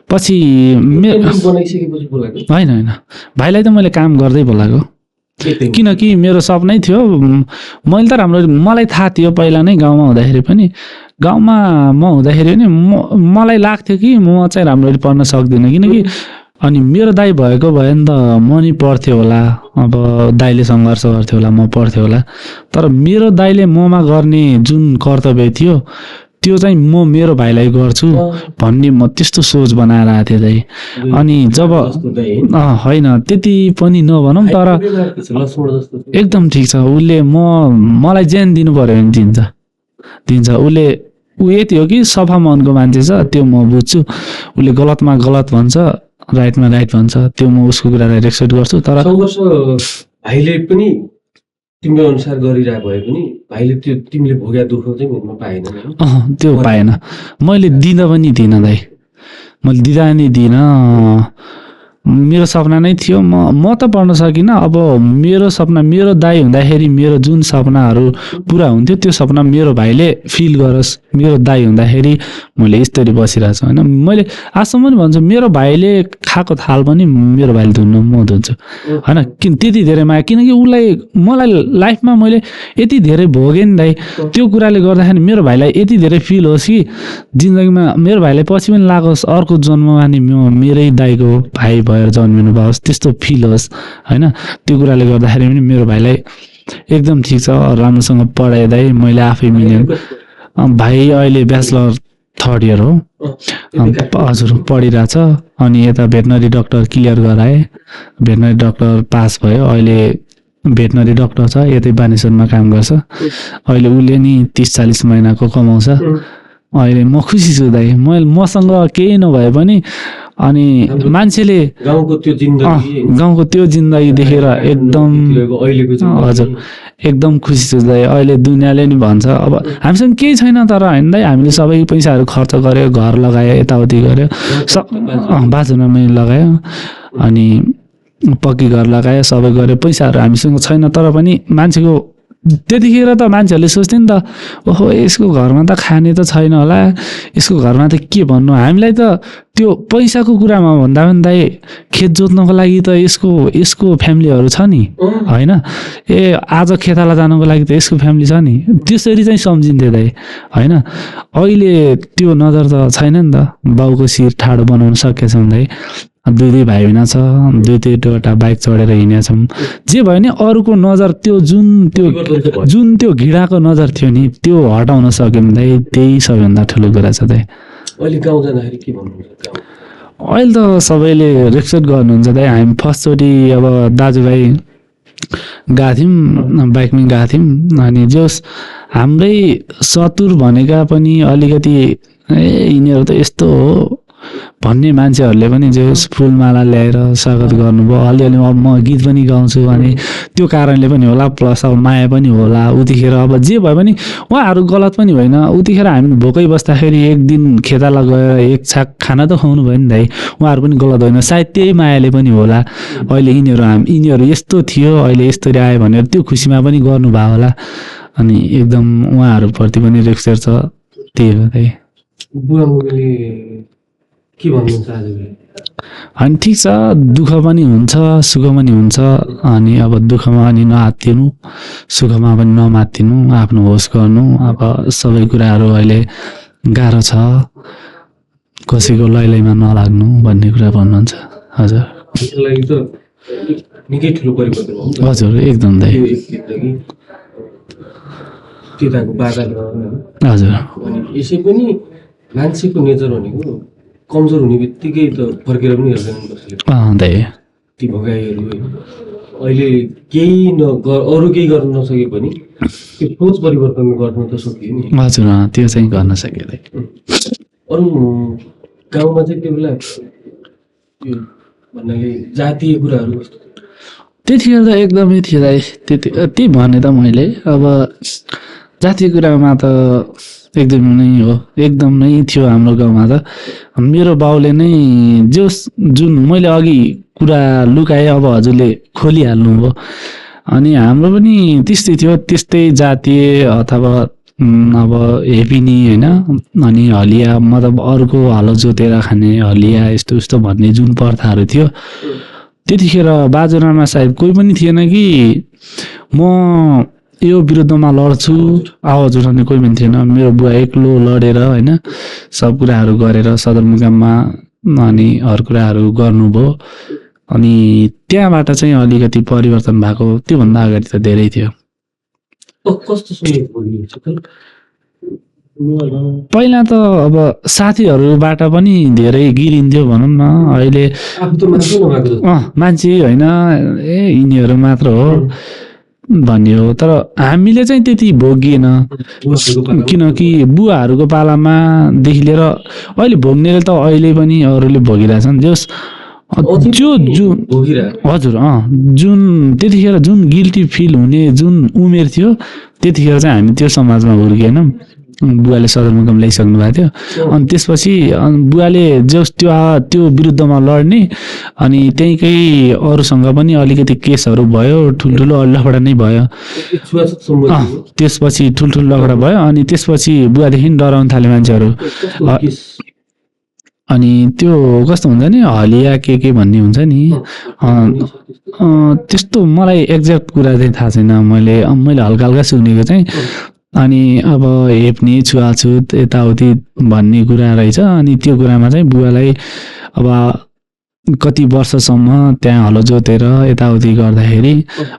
पछि बनाइसकेपछि बोलाएको होइन, भाइलाई त मैले काम गर्दै बोलाएको। किनकि मेरो सपनै थियो। मैले त राम्रो, मलाई थाहा थियो पहिला नै गाउँमा हुँदाखेरि पनि, गाउँमा म हुँदाखेरि पनि मलाई लाग्थ्यो कि म चाहिँ राम्ररी पढ्न सक्दिनँ। किनकि अनि मेरो दाइ भएको भए नि त म नि पढ्थेँ होला, अब दाइले सङ्घर्ष गर्थ्यो होला, म पढ्थ्यो होला, तर मेरो दाइले ममा गर्ने जुन कर्तव्य थियो त्यो चाहिँ म मेरो भाइलाई गर्छु भन्ने म त्यस्तो सोच बनाएर आएको थिएँ दाइ। अनि जब होइन त्यति पनि नभनौँ, तर एकदम ठिक छ, उसले मलाई ज्यान दिनु पऱ्यो भने दिन्छ। ऊ यति हो कि सफा मनको मान्छे छ, त्यो म बुझ्छु। उसले गलतमा गलत भन्छ, राइटमा राइट भन्छ, त्यो म उसको कुरालाई रेस्पेक्ट गर्छु। तर सङ्घर्ष भाइले पनि तिम्रो अनुसार गरिरहेको भए पनि भाइले त्यो तिमीले भोग्या दुःख चाहिँ भोग्न पाएन। त्यो पाएन, मैले दिँदा पनि दिइनँ दाइ, मैले दिँदा नि दिइनँ। मेरो सपना नै थियो, म त पढ्न सकिनँ। अब मेरो सपना, मेरो दाइ हुँदाखेरि मेरो जुन सपनाहरू पुरा हुन्थ्यो त्यो सपना मेरो भाइले फिल गरोस्। मेरो दाइ हुँदाखेरि मैले यस्तरी बसिरहेको छु होइन। मैले आजसम्म पनि भन्छु, मेरो भाइले खाएको थाल पनि मेरो भाइले धुन्न म धुन्छु होइन। त्यति धेरै माया, किनकि मलाई लाइफमा मैले यति धेरै भोगेँ नि दाइ, त्यो कुराले गर्दाखेरि मेरो भाइलाई यति धेरै फिल होस् कि जिन्दगीमा मेरो भाइलाई पछि पनि लागोस्, अर्को जन्ममा नि मेरै दाइको भाइ भएर जन्मिनु भओस्, त्यस्तो फिल होस् होइन। त्यो कुराले गर्दाखेरि पनि मेरो भाइलाई एकदम ठिक छ, राम्रोसँग पढाइदाइ मैले आफै मिलेँ। भाइ अहिले ब्याचलर 3rd इयर हो, हजुर पढिरहेछ। अनि यता भेटनरी डक्टर क्लियर गराए, भेटनरी डक्टर पास भयो, अहिले भेटनरी डक्टर छ, यतै बानेश्वरमा काम गर्छ। अहिले उसले नि 30-40 महिनाको कमाउँछ। अहिले म खुसी छु दाइ, मसँग केही नभए पनि अनि मान्छेले गाउँको त्यो जिन्दगी देखेर एकदम हजुर एकदम खुसी छु दाइ। अहिले दुनियाँले नि भन्छ अब हामीसँग केही छैन, तर होइन दाइ, हामीले सबै पैसाहरू खर्च गर्यो, घर लगायो, यताउति गर्यो, बाजुरामै लगायो, अनि पक्की घर लगायो, सबै गर्यो, पैसाहरू हामीसँग छैन। तर पनि मान्छेको त्यतिखेर त मान्छेहरूले सोच्थे नि त, ओहो यसको घरमा त खाने त छैन होला, यसको घरमा त के भन्नु। हामीलाई त त्यो पैसाको कुरामा भन्दा पनि दाइ खेत जोत्नको लागि त यसको फ्यामिलीहरू छ नि होइन। आज खेताला जानको लागि त यसको फ्यामिली छ नि, त्यसरी चाहिँ सम्झिन्थ्यो दाइ होइन। अहिले त्यो नजर त छैन नि त। बाउको शिर ठाडो बनाउन सकेछौँ दाइ, 2 भाइ बहिनी छ, 2-2वटा बाइक चढेर हिँडेछौँ। जे भयो नि अरूको नजर, त्यो जुन त्यो घृणाको नजर थियो नि, त्यो हटाउन सक्यौँ दाइ, त्यही सबैभन्दा ठुलो कुरा छ दाइ। अहिले गाउँ जाँदाखेरि के भन्नुहुन्छ? अहिले त सबैले रेस्पेक्ट गर्नुहुन्छ दाइ। हामी फर्स्टचोटि अब दाजुभाइ गएको थियौँ, बाइकमा गएको थियौँ। अनि जोस् हाम्रै सतुर भनेका पनि अलिकति यिनीहरू त यस्तो हो भन्ने मान्छेहरूले पनि जो फुलमाला ल्याएर स्वागत गर्नुभयो। अलिअलि अब म गीत पनि गाउँछु, अनि त्यो कारणले पनि होला, प्लस अब माया पनि होला। उतिखेर अब जे भए पनि उहाँहरू गलत पनि होइन। उतिखेर हामी भोकै बस्दाखेरि एक दिन खेताला गएर एक छाक खाना त खुवाउनु भयो नि दाइ, उहाँहरू पनि गलत होइन। सायद त्यही मायाले पनि होला, अहिले यिनीहरू यस्तो थियो, अहिले यस्तरी आयो भनेर त्यो खुसीमा पनि गर्नुभयो होला। अनि एकदम उहाँहरूप्रति पनि रेस्पेक्ट छ, त्यही हो दाइ। बुवामुले के भन्नुहुन्छ आजले? अनि ठिक छ, दुःख पनि हुन्छ, सुख पनि हुन्छ। अनि अब दुःखमा पनि नआत्तिनु, सुखमा पनि नमात्तिनु, आफ्नो होस गर्नु। अब सबै कुराहरू अहिले गाह्रो छ, कसैको लैलैमा नलाग्नु भन्ने कुरा भन्नुहुन्छ। हजुर लागि त निकै ठुलो परिवर्तन हो। हजुर एकदम दाइ, त्यताको बाजा हजुर। अनि यसै पनि मान्छेको नेचर भनेको कमजोर हुने बित्तिकै त फर्केर पनि हेर्दैन कसैले दाइ। ती भगाइहरू अहिले अरू केही गर्न नसके पनि त्यो सोच परिवर्तन गर्न त सकियो नि। हजुर त्यो चाहिँ गर्न सके दाइ। अरू गाउँमा चाहिँ त्यो बेला त्यो भन्नाले जातीय कुराहरू कस्तो? त्यतिखेर त एकदमै थियो दाइ। त्यही भने त मैले अब जातीय कुरामा त एकदम नै हो, एकदम नै थियो हाम्रो गाउँमा त। मेरो बाउले नै जुन मैले अघि कुरा लुकाएँ, अब हजुरले खोलिहाल्नु भयो। अनि हाम्रो पनि त्यस्तै थियो, त्यस्तै जातीय अथवा अब हेपिनी होइन। अनि हलिया मतलब अरूको हलो जोतेर खाने हलिया, यस्तो उस्तो भन्ने जुन प्रथाहरू थियो, त्यतिखेर बाजुरामा सायद कोही पनि थिएन कि म यो विरुद्धमा लड्छु आवाज उठाउने कोही पनि थिएन। मेरो बुवा एक्लो लडेर होइन सब कुराहरू गरेर सदरमुकाममा अनि अरू कुराहरू गर्नुभयो। अनि त्यहाँबाट चाहिँ अलिकति परिवर्तन भएको त्योभन्दा अगाडि त धेरै थियो। कस्तो सुनेको बोलिन्छ त? पहिला त अब साथीहरूबाट पनि धेरै गिरिन्थ्यो भनौँ न। अहिले आफू त मान्छे नभएको जस्तो। मान्छे होइन यिनीहरू मात्र हो भन्ने हो। तर हामीले चाहिँ त्यति भोगिएन, किनकि बुवाहरूको पालामादेखि लिएर अहिले भोग्नेले त अहिले पनि अरूले भोगिरहेछन्। जस त्यो जुन हजुर जुन त्यतिखेर जुन गिल्टी फिल हुने जुन उमेर थियो त्यतिखेर चाहिँ हामी त्यो समाजमा हुर्किएनौँ। बुवाले सदरमुकाम ल्याइसक्नु भएको थियो। अनि त्यसपछि बुवाले जस त्यो विरुद्धमा लड्ने, अनि त्यहीँकै अरूसँग पनि अलिकति केसहरू भयो, ठुल्ठुलो लफडा नै भयो। त्यसपछि ठुल्ठुलो लफडा भयो। अनि त्यसपछि बुवादेखि डराउन थाले मान्छेहरू। अनि त्यो कस्तो हुन्छ नि, हलिया के भन्ने हुन्छ नि, त्यस्तो मलाई एक्ज्याक्ट कुरा चाहिँ थाहा छैन। मैले हल्का हल्का सुनेको चाहिँ। अनि अब हेप्ने छुवाछुत यताउति भन्ने कुरा रहेछ। अनि त्यो कुरामा चाहिँ बुवालाई अब कति वर्षसम्म त्यहाँ हलो जोतेर यताउति गर्दाखेरि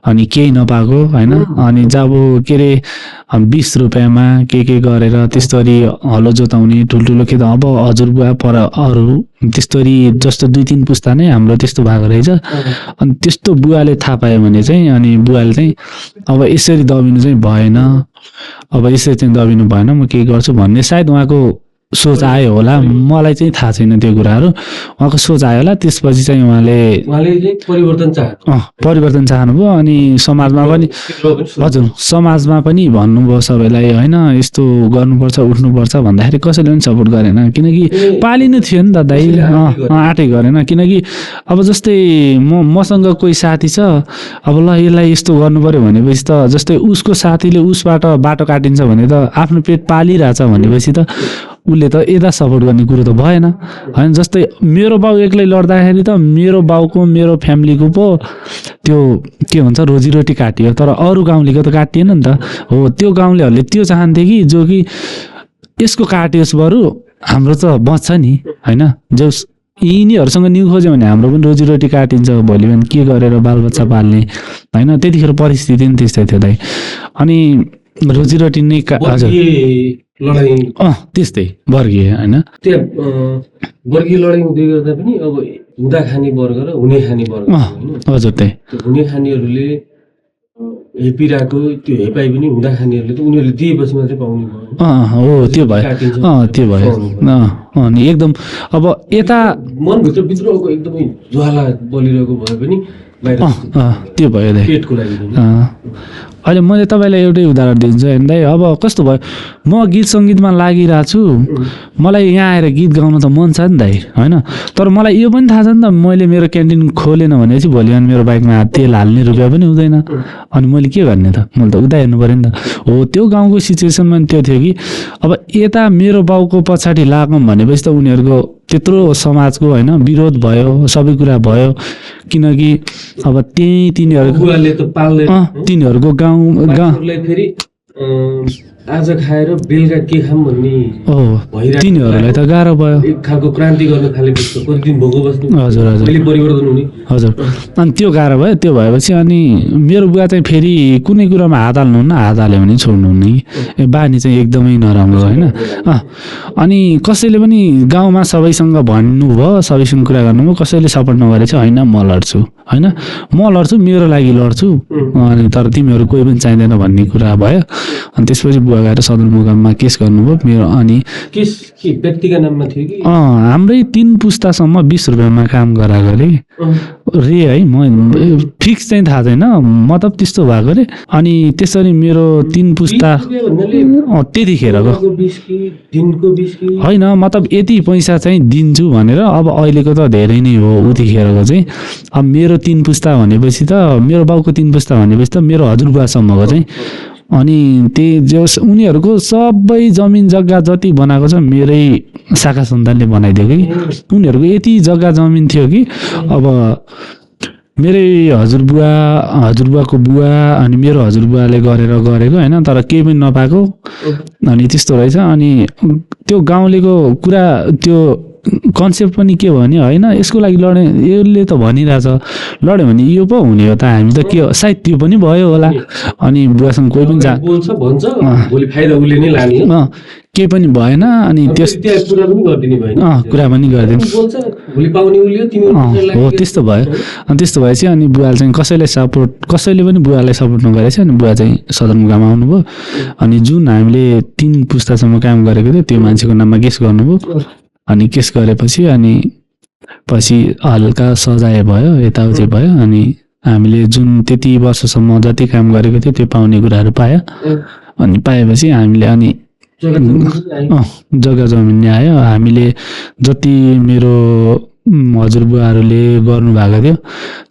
अनि केही नपाएको होइन। अनि जब के अरे 20 रुपियाँमा के गरेर त्यस्तरी हलो जोताउने ठुल्ठुलो खेत। अब हजुरबुवा पर अरू त्यस्तरी जस्तो 2-3 पुस्ता नै हाम्रो त्यस्तो भएको रहेछ। अनि त्यस्तो बुवाले थाहा पायो भने चाहिँ अनि बुवाले चाहिँ अब यसरी दबिनु चाहिँ भएन, अब यसरी चाहिँ दबिनु भएन, म के गर्छु भन्ने सायद उहाँको सोच आयो होला। मलाई चाहिँ थाहा छैन त्यो कुराहरू, उहाँको सोच आयो होला। त्यसपछि चाहिँ उहाँले परिवर्तन चाहनुभयो। अनि समाजमा पनि हजुर समाजमा पनि भन्नुभयो सबैलाई होइन, यस्तो गर्नुपर्छ उठ्नुपर्छ भन्दाखेरि कसैले पनि सपोर्ट गरेन। किनकि पालिनु थियो नि त दाइ, आँटै गरेन। किनकि अब जस्तै मसँग कोही साथी छ, अब ल यसलाई यस्तो गर्नु पर्यो भनेपछि त जस्तै उसको साथीले उसबाट बाटो काटिन्छ भने त आफ्नो पेट पालिरहेछ भनेपछि त उसले त यता सपोर्ट गर्ने कुरो त भएन होइन। जस्तै मेरो बाउ एक्लै लड्दाखेरि त मेरो बाउको मेरो फ्यामिलीको पो त्यो के भन्छ रोजीरोटी काटियो, तर अरू गाउँलेको त काटिएन नि त। हो त्यो गाउँलेहरूले त्यो चाहन्थे कि जो कि यसको काटियोस् बरु हाम्रो त बच्छ नि होइन। जस यिनीहरूसँग न्यु खोज्यो भने हाम्रो पनि रोजीरोटी काटिन्छ, भोलि बिहान के गरेर बालबच्चा पाल्ने होइन। त्यतिखेर परिस्थिति पनि त्यस्तै थियो दाइ। अनि रोजीरोटी नै हजुर त्यस्तै वर्गीय होइन। त्यहाँ वर्गीय लडाइँ हुँदै गर्दा पनि अब हुँदा खाने वर्ग र हुने खाने वर्ग हजुर त्यही हुने खानेहरूले हेपिरहेको त्यो हेपाइ पनि हुँदा खानेहरूले त उनीहरूले दिएपछि मात्रै पाउने भयो। हो त्यो भयो त्यो भयो। अनि एकदम अब यता मनभित्र विद्रोहको एकदमै ज्वाला बलिरहेको भए पनि बाहिर त्यो भयो दाइ पेटको लागि। अहिले मैले तपाईँलाई एउटै उदाहरण दिन्छु होइन दाइ। अब कस्तो भयो, म गीत सङ्गीतमा लागिरहेको छु, मलाई यहाँ आएर गीत गाउन त मन छ नि दाइ होइन। तर मलाई यो पनि थाहा छ नि त, मैले मेरो क्यान्टिन खोलेन भनेपछि भोलि बिहान मेरो बाइकमा तेल हाल्ने रुपियाँ पनि हुँदैन। अनि मैले के गर्ने त, मैले त उता हेर्नु पऱ्यो नि त। हो त्यो गाउँको सिचुएसनमा त्यो थियो कि अब यता मेरो बाउको पछाडि लागौँ भनेपछि त उनीहरूको त्यत्रो समाजको होइन विरोध भयो, सबै कुरा भयो। किनकि अब त्यही तिनीहरूको गाउँलाई फेरि आज खाएर बेलुका के खाम भन्ने तिनीहरूलाई त गाह्रो भयो। एक खालको क्रान्ति गर्न थालेपछि प्रतिदिन भोगो बस्नु हजुर हजुर परिवर्तन हुने हजुर। अनि त्यो गाह्रो भयो। त्यो भएपछि अनि मेरो बुवा चाहिँ फेरि कुनै कुरामा हात हाल्नुहुन्न, हात हाल्यो भने छोड्नुहुन्न कि बानी चाहिँ एकदमै नराम्रो होइन। अनि कसैले पनि गाउँमा सबैसँग भन्नुभयो, सबैसँग कुरा गर्नुभयो, कसैले सपोर्ट नगरेछ होइन म लड्छु होइन, म लड्छु मेरो लागि लड्छु, अनि तर तिमीहरू कोही पनि चाहिँदैन भन्ने कुरा भयो। अनि त्यसपछि बुवा गएर सदरमुकाममा केस गर्नुभयो मेरो। अनि केस के व्यक्तिका नाममा थियो कि हाम्रै 3 पुस्तासम्म 20 रुपियाँमा काम गराएको रे है। म फिक्स चाहिँ थाहा छैन, मतलब त्यस्तो भएको रे। अनि त्यसरी मेरो 3 पुस्ता त्यतिखेरको होइन, मतलब यति पैसा चाहिँ दिन्छु भनेर। अब अहिलेको त धेरै नै हो, उतिखेरको चाहिँ अब मेरो 3 पुस्ता भनेपछि त मेरो बाउको 3 पुस्ता भनेपछि त मेरो हजुरबुवासम्मको चाहिँ। अनि त्यही जस उनीहरूको सबै जमिन जग्गा जति बनाएको छ मेरै शाखा सन्तानले बनाइदिएको कि। उनीहरूको यति जग्गा जमिन थियो कि अब मेरै हजुरबुवाको बुवा अनि मेरो हजुरबुवाले गरेको होइन, तर केही पनि नपाएको। अनि त्यस्तो रहेछ। अनि त्यो गाउँलेको कुरा त्यो कन्सेप्ट पनि के भयो भने होइन यसको लागि लड्ने यसले त भनिरहेछ लड्यो भने यो पो हुने हो त हामी त के हो सायद त्यो पनि भयो होला अनि बुवासँग कोही पनि बोल्छ भन्छ भोलि फाइदा उसले नै लाने केही पनि भएन अनि त्यस कुरा पनि गरिदिने भएन कुरा पनि गरिदिनु बोल्छ भोलि पाउने उसले तिमी हो त्यस्तो भयो अनि त्यस्तो भएपछि अनि बुवाले चाहिँ कसैले पनि बुवालाई सपोर्ट नगरेछ अनि बुवा चाहिँ सदरमुकाम आउनुभयो अनि जुन हामीले 3 पुस्तासम्म काम गरेको थियो त्यो मान्छेको नाममा केस गर्नुभयो अनि केस गरेपछि अनि पछि हल्का सजाय भयो यताउति भयो अनि हामीले जुन त्यति वर्षसम्म जति काम गरेको थियो त्यो पाउने कुराहरू पायो अनि पाएपछि हामीले अनि जग्गा जमिन आयो हामीले जति मेरो हजुरबुवाहरूले गर्नुभएको थियो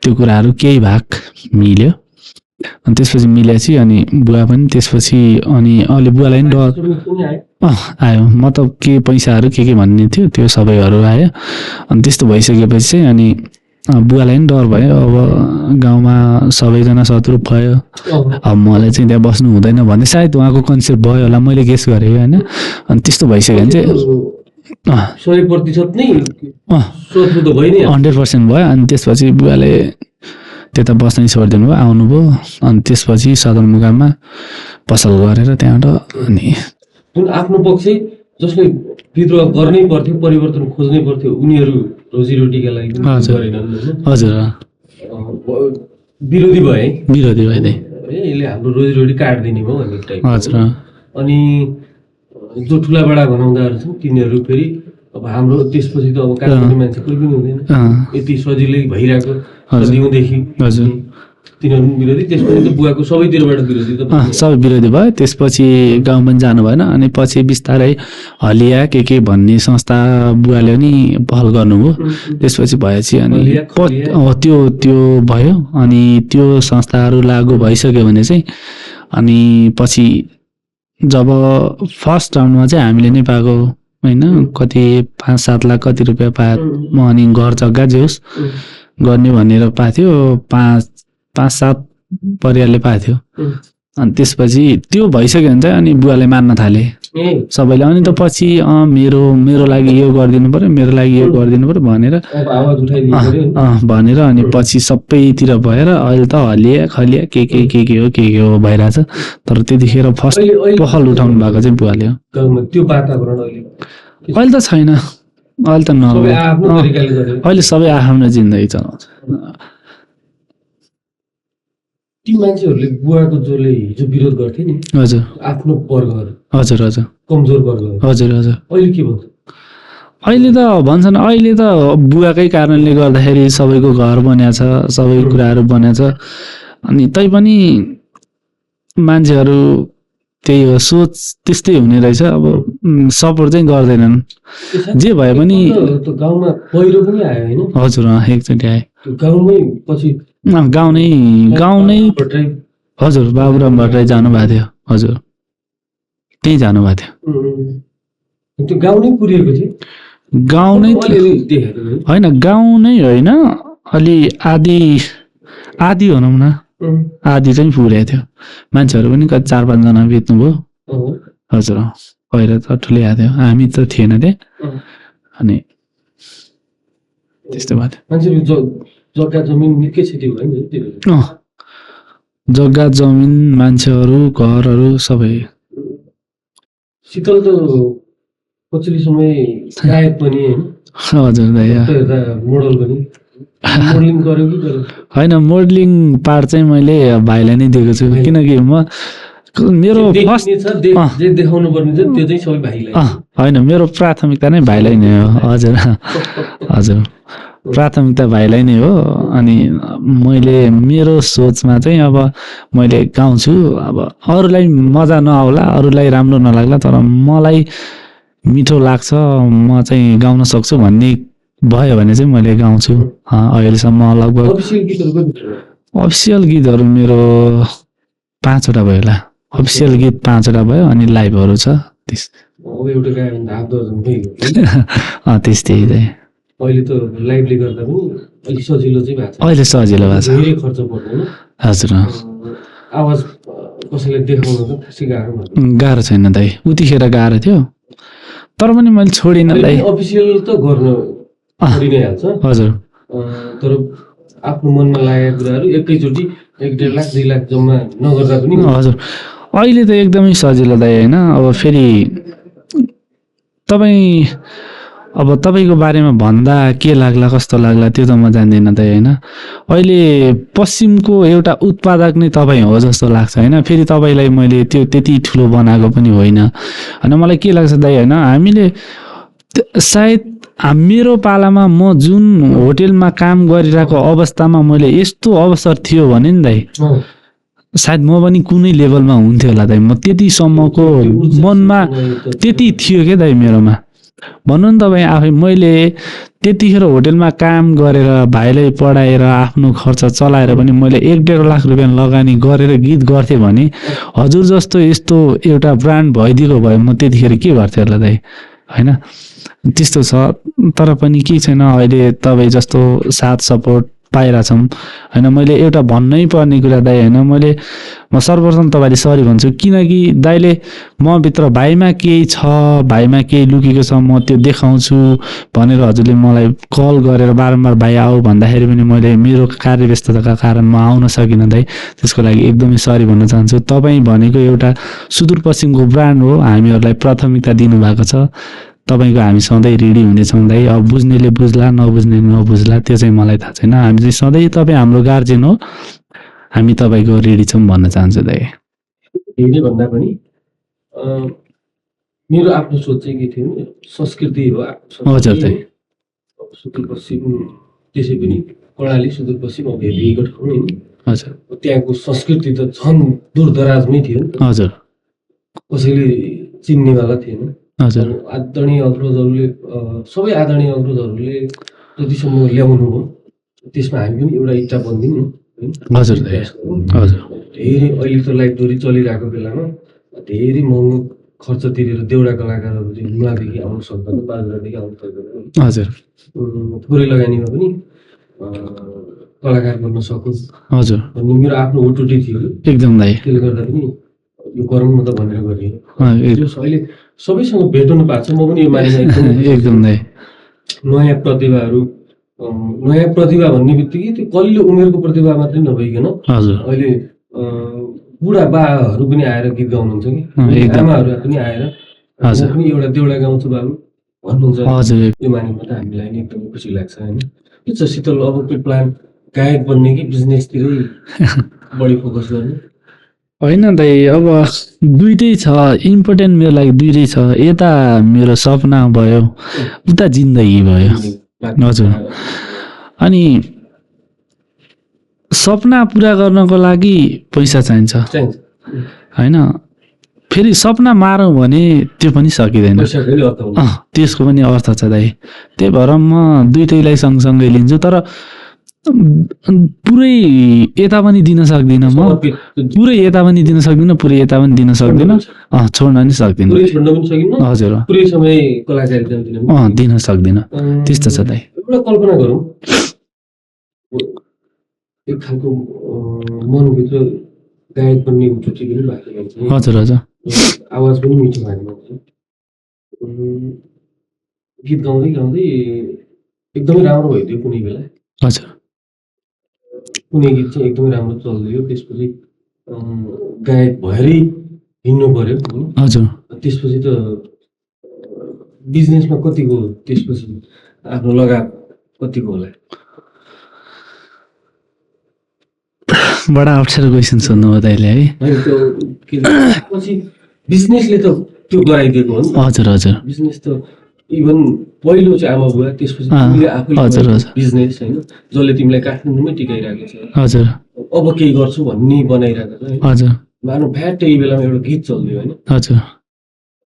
त्यो कुराहरू केही भाग मिल्यो अनि त्यसपछि मिलेपछि अनि बुवा पनि त्यसपछि अनि अहिले बुवालाई पनि डर आयो मतलब के पैसाहरू के भन्ने थियो त्यो सबैहरू आयो अनि त्यस्तो भइसकेपछि चाहिँ अनि बुवालाई पनि डर भयो अब गाउँमा सबैजना सत्रुप भयो अब मलाई चाहिँ त्यहाँ बस्नु हुँदैन भन्ने सायद उहाँको कन्सेप्ट भयो होला मैले गेस गरेँ होइन अनि त्यस्तो भइसक्यो भने चाहिँ 100% नै सोध्नु त भयो नि 100% भयो अनि त्यसपछि बुवाले त्यता बस्नै छोडिदिनु भयो आउनुभयो अनि त्यसपछि सदरमुकाममा पसल गरेर त्यहाँबाट अनि जुन आफ्नो पक्ष जसले विद्रोह गर्नै पर्थ्यो परिवर्तन खोज्नै पर्थ्यो उनीहरू रोजीरोटीका लागि गरेनन् हजुर विरोधी भए यसले हाम्रो रोजीरोटी काट्दिने भयो भन्ने टाइप हजुर अनि जो ठुला बडा भनाउँदाहरू छन् तिनीहरू फेरि अब हाम्रो त्यसपछि त अब काट्ने मान्छे कोही पनि हुँदैन यति सजिलै भइरहेको दिउँदेखि हजुर तिनीहरू विरोधी त्यसपछि त बुवाको सबैतिरबाट विरोधी त सबै विरोधी भयो त्यसपछि गाउँ पनि जानु भएन अनि पछि बिस्तारै हलिया के भन्ने संस्था बुवाले पनि पहल गर्नुभयो त्यसपछि भएपछि अनि त्यो भयो अनि त्यो संस्थाहरू लागू भइसक्यो भने चाहिँ अनि पछि जब फर्स्ट राउन्डमा चाहिँ हामीले नै पाएको होइन कति 5-7 लाख कति रुपियाँ पायो अनि घर जग्गा जे होस् गर्ने भनेर पाएको थियो 5-7 परिवारले पाएको थियो अनि त्यसपछि त्यो भइसक्यो भने चाहिँ अनि बुवाले मान्न थाले सबैले अनि त पछि मेरो लागि यो गरिदिनु पर्यो मेरो लागि यो गरिदिनु पर्यो भनेर अनि पछि सबैतिर भएर अहिले त हलिया खलिया के हो भइरहेछ तर त्यतिखेर फर्स्ट पहल उठाउनु भएको चाहिँ बुवाले हो त्यो वातावरण अहिले त छैन अहिले त अहिले सबै आफ्नो जिन्दगी चलाउँछ ती मान्छेहरूले बुवाको जसले हिजो विरोध गर्थे नि हजुर आफ्नो वर्गहरू हजुर कमजोर वर्गहरू हजुर अहिले के भन्छ अहिले त भन्छन् अहिले त बुवाकै कारणले गर्दाखेरि सबैको घर बनिएको छ सबै कुराहरू बनिएको छ अनि तैपनि मान्छेहरू त्यही हो सोच त्यस्तै हुने रहेछ अब सपोर्ट चाहिँ गर्दैनन् जे भए पनि गाउँमा पहिरो पनि आयो हैन हजुर एकचोटि आयो गाउँमै पछि गाउँ नै हजुर बाबुराम भट्टराई जानु भएको थियो हजुर त्यही जानु भएको थियो त्यो गाउँ नै पुरिएको थियो गाउँ नै होइन गाउँ नै होइन अलि आधी भनौँ न आधी चाहिँ पुगेको थियो मान्छेहरू पनि कति 4-5 जना बेच्नुभयो हजुर पहिला त ठुलै आएको थियो हामी त थिएन त्यहाँ अनि त्यस्तो भएको थियो जग्गा जमिन निकै क्षति भयो नि जग्गा जमिन मान्छेहरू घरहरू सबै शीतल त पछिल्लो समय गायक पनि हैन हजुर मोडल पनि मोडलिङ गर्यो कि गर्यो होइन मोडलिङ पार्ट चाहिँ मैले भाइलाई नै दिएको छु किनकि मेरो फर्स्ट जे देखाउनु पर्ने छ त्यो चाहिँ सबै भाइलाई होइन मेरो प्राथमिकता नै भाइलाई नै हो हजुर हजुर प्राथमिकता भाइलाई नै हो अनि मैले मेरो सोचमा चाहिँ अब मैले गाउँछु अब अरूलाई मजा नआउला अरूलाई राम्रो नलाग्ला तर मलाई मिठो लाग्छ म चाहिँ गाउन सक्छु भन्ने भयो भने चाहिँ मैले गाउँछु अहिलेसम्म लगभग अफिसियल गीतहरू मेरो 5वटा भयो होला अफिसियल गीत 5वटा भयो अनि लाइभहरू छ त्यस्तै अहिले त लाइभले गर्दा पनि अहिले सजिलो चाहिँ भएको छ अहिले सजिलो भएको छ धेरै खर्च पर्दैन हजुर आवाज कसैलाई देखाउन त खासै गाह्रो छैन दाइ उतिखेर गाह्रो थियो तर पनि मैले छोडिनँ दाइ। अफिसियल त गर्न परि नै हाल्छ, हजुर तर आफ्नो मनमा लागेको कुराहरू एकैचोटि 1.5 लाख 2 लाख जम्मा नगर्दा पनि हजुर अहिले त एकदमै सजिलो दाइ होइन। अब फेरि तपाईँ अब तपाईँको बारेमा भन्दा के लाग्ला कस्तो लाग्ला त्यो त म जान्दिनँ दाइ होइन। अहिले पश्चिमको एउटा उत्पादक नै तपाईँ हो जस्तो लाग्छ होइन। फेरि तपाईँलाई मैले त्यो त्यति ठुलो बनाएको पनि होइन। होइन मलाई के लाग्छ दाइ होइन, हामीले सायद मेरो पालामा म जुन होटेलमा काम गरिरहेको अवस्थामा मैले यस्तो अवसर थियो भने नि दाइ, सायद म पनि कुनै लेभलमा हुन्थ्यो होला दाइ। म त्यतिसम्मको मनमा त्यति थियो क्या दाइ मेरोमा। भन्नु नि तपाईँ आफै, मैले त्यतिखेर होटेलमा काम गरेर भाइलाई पढाएर आफ्नो खर्च चलाएर पनि मैले 1.5 लाख रुपियाँ लगानी गरेर गीत गर्थेँ भने हजुर जस्तो यस्तो एउटा ब्रान्ड भइदिएको भए म त्यतिखेर के गर्थेँ होला दाइ होइन। त्यस्तो छ। तर पनि के छैन, अहिले तपाईँ जस्तो साथ सपोर्ट पाइरहेछौँ होइन। मैले एउटा भन्नै पर्ने कुरा दाइ होइन, म सर्वप्रथम तपाईँले सरी भन्छु, किनकि दाइले म भित्र भाइमा केही छ, भाइमा केही लुकेको छ, म त्यो देखाउँछु भनेर हजुरले मलाई कल गरेर बारम्बार भाइ आऊ भन्दाखेरि पनि मैले मेरो कार्यव्यस्तताका कारण म आउन सकिनँ दाइ। त्यसको लागि एकदमै सरी भन्न चाहन्छु। तपाईँ भनेको एउटा सुदूरपश्चिमको ब्रान्ड हो, हामीहरूलाई प्राथमिकता दिनुभएको छ। तपाईँको हामी सधैँ रेडी हुनेछौँ दाइ। अब बुझ्नेले बुझ्ला, नबुझ्नेले नबुझ्ला, त्यो चाहिँ मलाई थाहा छैन। हामी चाहिँ सधैँ तपाईँ हाम्रो गार्जेन हो, हामी तपाईँको रेडी छौँ भन्न चाहन्छु दाइ। धेरै भन्दा पनि मेरो आफ्नो सोच चाहिँ के थियो भने संस्कृति हो। हजुर दाइ। सुदूरपश्चिम त्यसै पनि कर्णाली सुदूरपश्चिम अब हेरिएको ठाउँ होइन। हजुर त्यहाँको संस्कृति त झन् दूरदराजमै थियो। हजुर कसैले चिन्नेवाला थिएन। हजुर आदरणीय अग्रजहरूले सबै आदरणीय अग्रजहरूले जतिसम्म ल्याउनु हो त्यसमा हामी पनि एउटा इच्छा बनिदिउँ न। हजुर दाइ। हजुर धेरै अहिले त लाइट डोरी चलिरहेको बेलामा धेरै महँगो खर्च तिरेर देउडा कलाकारहरू चाहिँ हुम्लादेखि आउनु सक्दैन, बाजुरादेखि आउनु सक्दैन। हजुर थोरै लगानीमा पनि कलाकार बन्न सकौँ हजुर भन्ने मेरो आफ्नो उटुटी थियो। एकदम दाइ। त्यसले गर्दा पनि यो गरौँ न त भनेर गरेँ। अहिले सबैसँग भेट्नु पाएको छ। म पनि यो मानिस एकदम दाइ। नयाँ प्रतिभा भन्ने बित्तिकै त्यो कलिलो उमेरको प्रतिभा मात्रै नभइकन हजुर अहिले बुढा बाहरू पनि आएर गीत गाउनुहुन्छ कि, आमाहरू पनि आएर म पनि एउटा देउडा गाउँछु बाबु भन्नुहुन्छ। यो मानिसमा त हामीलाई नि एकदमै खुसी लाग्छ होइन। के छ शीतल, अबको प्लान गायक बन्ने कि बिजनेसतिरै बढी फोकस गर्ने? होइन दाइ, अब दुइटै छ, इम्पोर्टेन्ट मेरो लागि दुइटै छ। यता मेरो सपना भयो, उता जिन्दगी भयो। हजुर अनि सपना पुरा गर्नको लागि पैसा चाहिन्छ होइन। फेरि सपना मारौँ भने त्यो पनि सकिँदैन, त्यसको पनि अर्थ छ दाइ। त्यही भएर म दुइटैलाई सँगसँगै लिन्छु। तर पुरै यता पनि दिन सक्दिनँ, म पुरै यता पनि दिन सक्दिनँ, पुरै यता पनि दिन सक्दिनँ, छोड्न पनि सक्दिनँ। हजुर दिन सक्दिनँ, त्यस्तो छ दाइ। एउटा कल्पना गरौँ, एक खालको मनभित्र गायक बन्ने उठुटी पनि भएको मान्छे। हजुर हजुर आवाज पनि मिठो भएको मान्छे, गीत गाउँदै गाउँदै एकदमै राम्रो भइदियो कुनै बेला। हजुर कुनै गीत चाहिँ एकदमै राम्रो चलिदियो, त्यसपछि गायक भएरै हिँड्नु पर्यो। हजुर त्यसपछि त बिजनेसमा कतिको त्यसपछि आफ्नो लगाव कतिको होला? बडा अप्ठ्यारो क्वेसन सोध्नु हो दाइले है। पछि बिजनेसले त त्यो गराइदिएको हो नि। हजुर हजुर बिजनेस त इभन पहिलो चाहिँ आमा बुवा, त्यसपछि तिमीले आफैले बिजनेस होइन, जसले तिमीलाई काठमाडौँमै टिकाइरहेको छ। हजुर अब केही गर्छु भन्ने बनाइरहेको छ। हजुर मानव फ्याट यही बेलामा एउटा गीत चल्दियो होइन। हजुर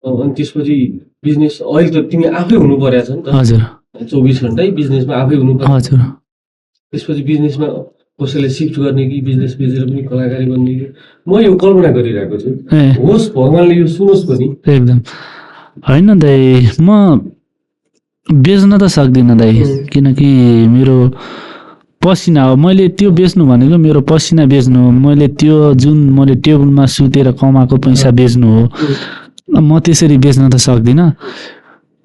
अनि त्यसपछि बिजनेस अहिले त तिमी आफै हुनु परेको छ नि त। हजुर 24 घन्टै बिजनेसमा आफै हुनु पर्यो। हजुर त्यसपछि बिजनेसमा कसैले सिफ्ट गर्ने कि बिजनेस बेचेर पनि कलाकारी बन्ने कि, म यो कल्पना गरिरहेको छु। होस् भगवान्ले यो सुनोस् पनि। एकदम होइन दाइ, म बेच्न त सक्दिनँ दाइ, किनकि मेरो पसिना हो। मैले त्यो बेच्नु भनेको मेरो पसिना बेच्नु हो। मैले त्यो जुन मैले टेबलमा सुतेर कमाएको पैसा बेच्नु हो। म त्यसरी बेच्न त सक्दिनँ।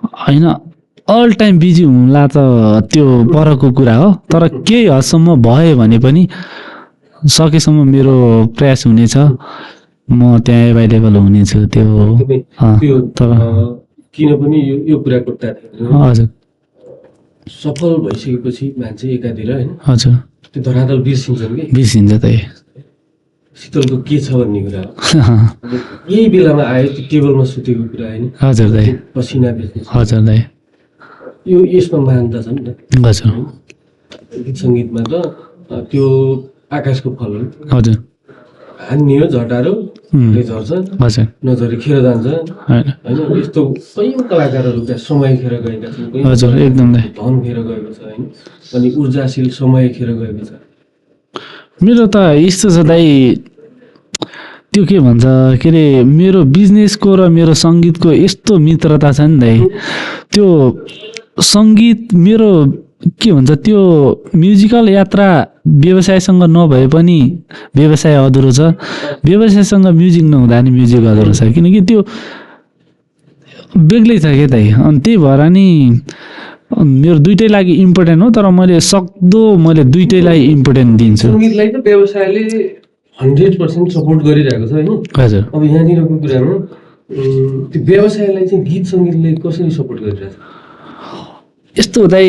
होइन अल टाइम बिजी हुनुला त त्यो परको कुरा हो, तर केही हदसम्म भयो भने पनि सकेसम्म मेरो प्रयास हुनेछ, म त्यहाँ एभाइलेबल हुनेछु। त्यो तर किनभने यो कुराको हजुर सफल भइसकेपछि मान्छे एकातिर होइन हजुर त्यो धरातल बिर्सिन्छन् कि बिर्सिन्छ त शीतलको के छ भन्ने कुरा यही बेलामा आयो त्यो टेबलमा सुतेको कुरा होइन। हजुर दाइ पसिना बेच्ने हजुर दाइ यो यसमा महानता छ नि त। हजुर गीत सङ्गीतमा त त्यो आकाशको फल हो। हजुर हान्ने हो झटारो झर्छ हजुर नझरी खेर जान्छ होइन। यस्तो कयौँ कलाकारहरू समय खेर गएका छन्, हजुर एकदम धन खेर गएको छ होइन, अनि ऊर्जाशील समय खेर गएको छ। मेरो त यस्तो छ दाइ, त्यो के भन्छ के अरे मेरो बिजनेसको र मेरो सङ्गीतको यस्तो मित्रता छ नि दाइ, त्यो सङ्गीत मेरो के भन्छ त्यो म्युजिकल यात्रा व्यवसायसँग नभए पनि व्यवसाय अधुरो छ, व्यवसायसँग म्युजिक नहुँदा नि म्युजिक अधुरो छ, किनकि त्यो बेग्लै छ क्या दाइ। अनि त्यही भएर नि मेरो दुइटै लागि इम्पोर्टेन्ट हो, तर मैले सक्दो मैले दुइटैलाई इम्पोर्टेन्ट दिन्छु। सङ्गीतलाई त व्यवसायले 100% सपोर्ट गरिरहेको छ होइन। हजुर अब यहाँनिरको कुरामा त्यो व्यवसायलाई चाहिँ गीत सङ्गीतले कसरी सपोर्ट गरिरहेछ? यस्तो दाइ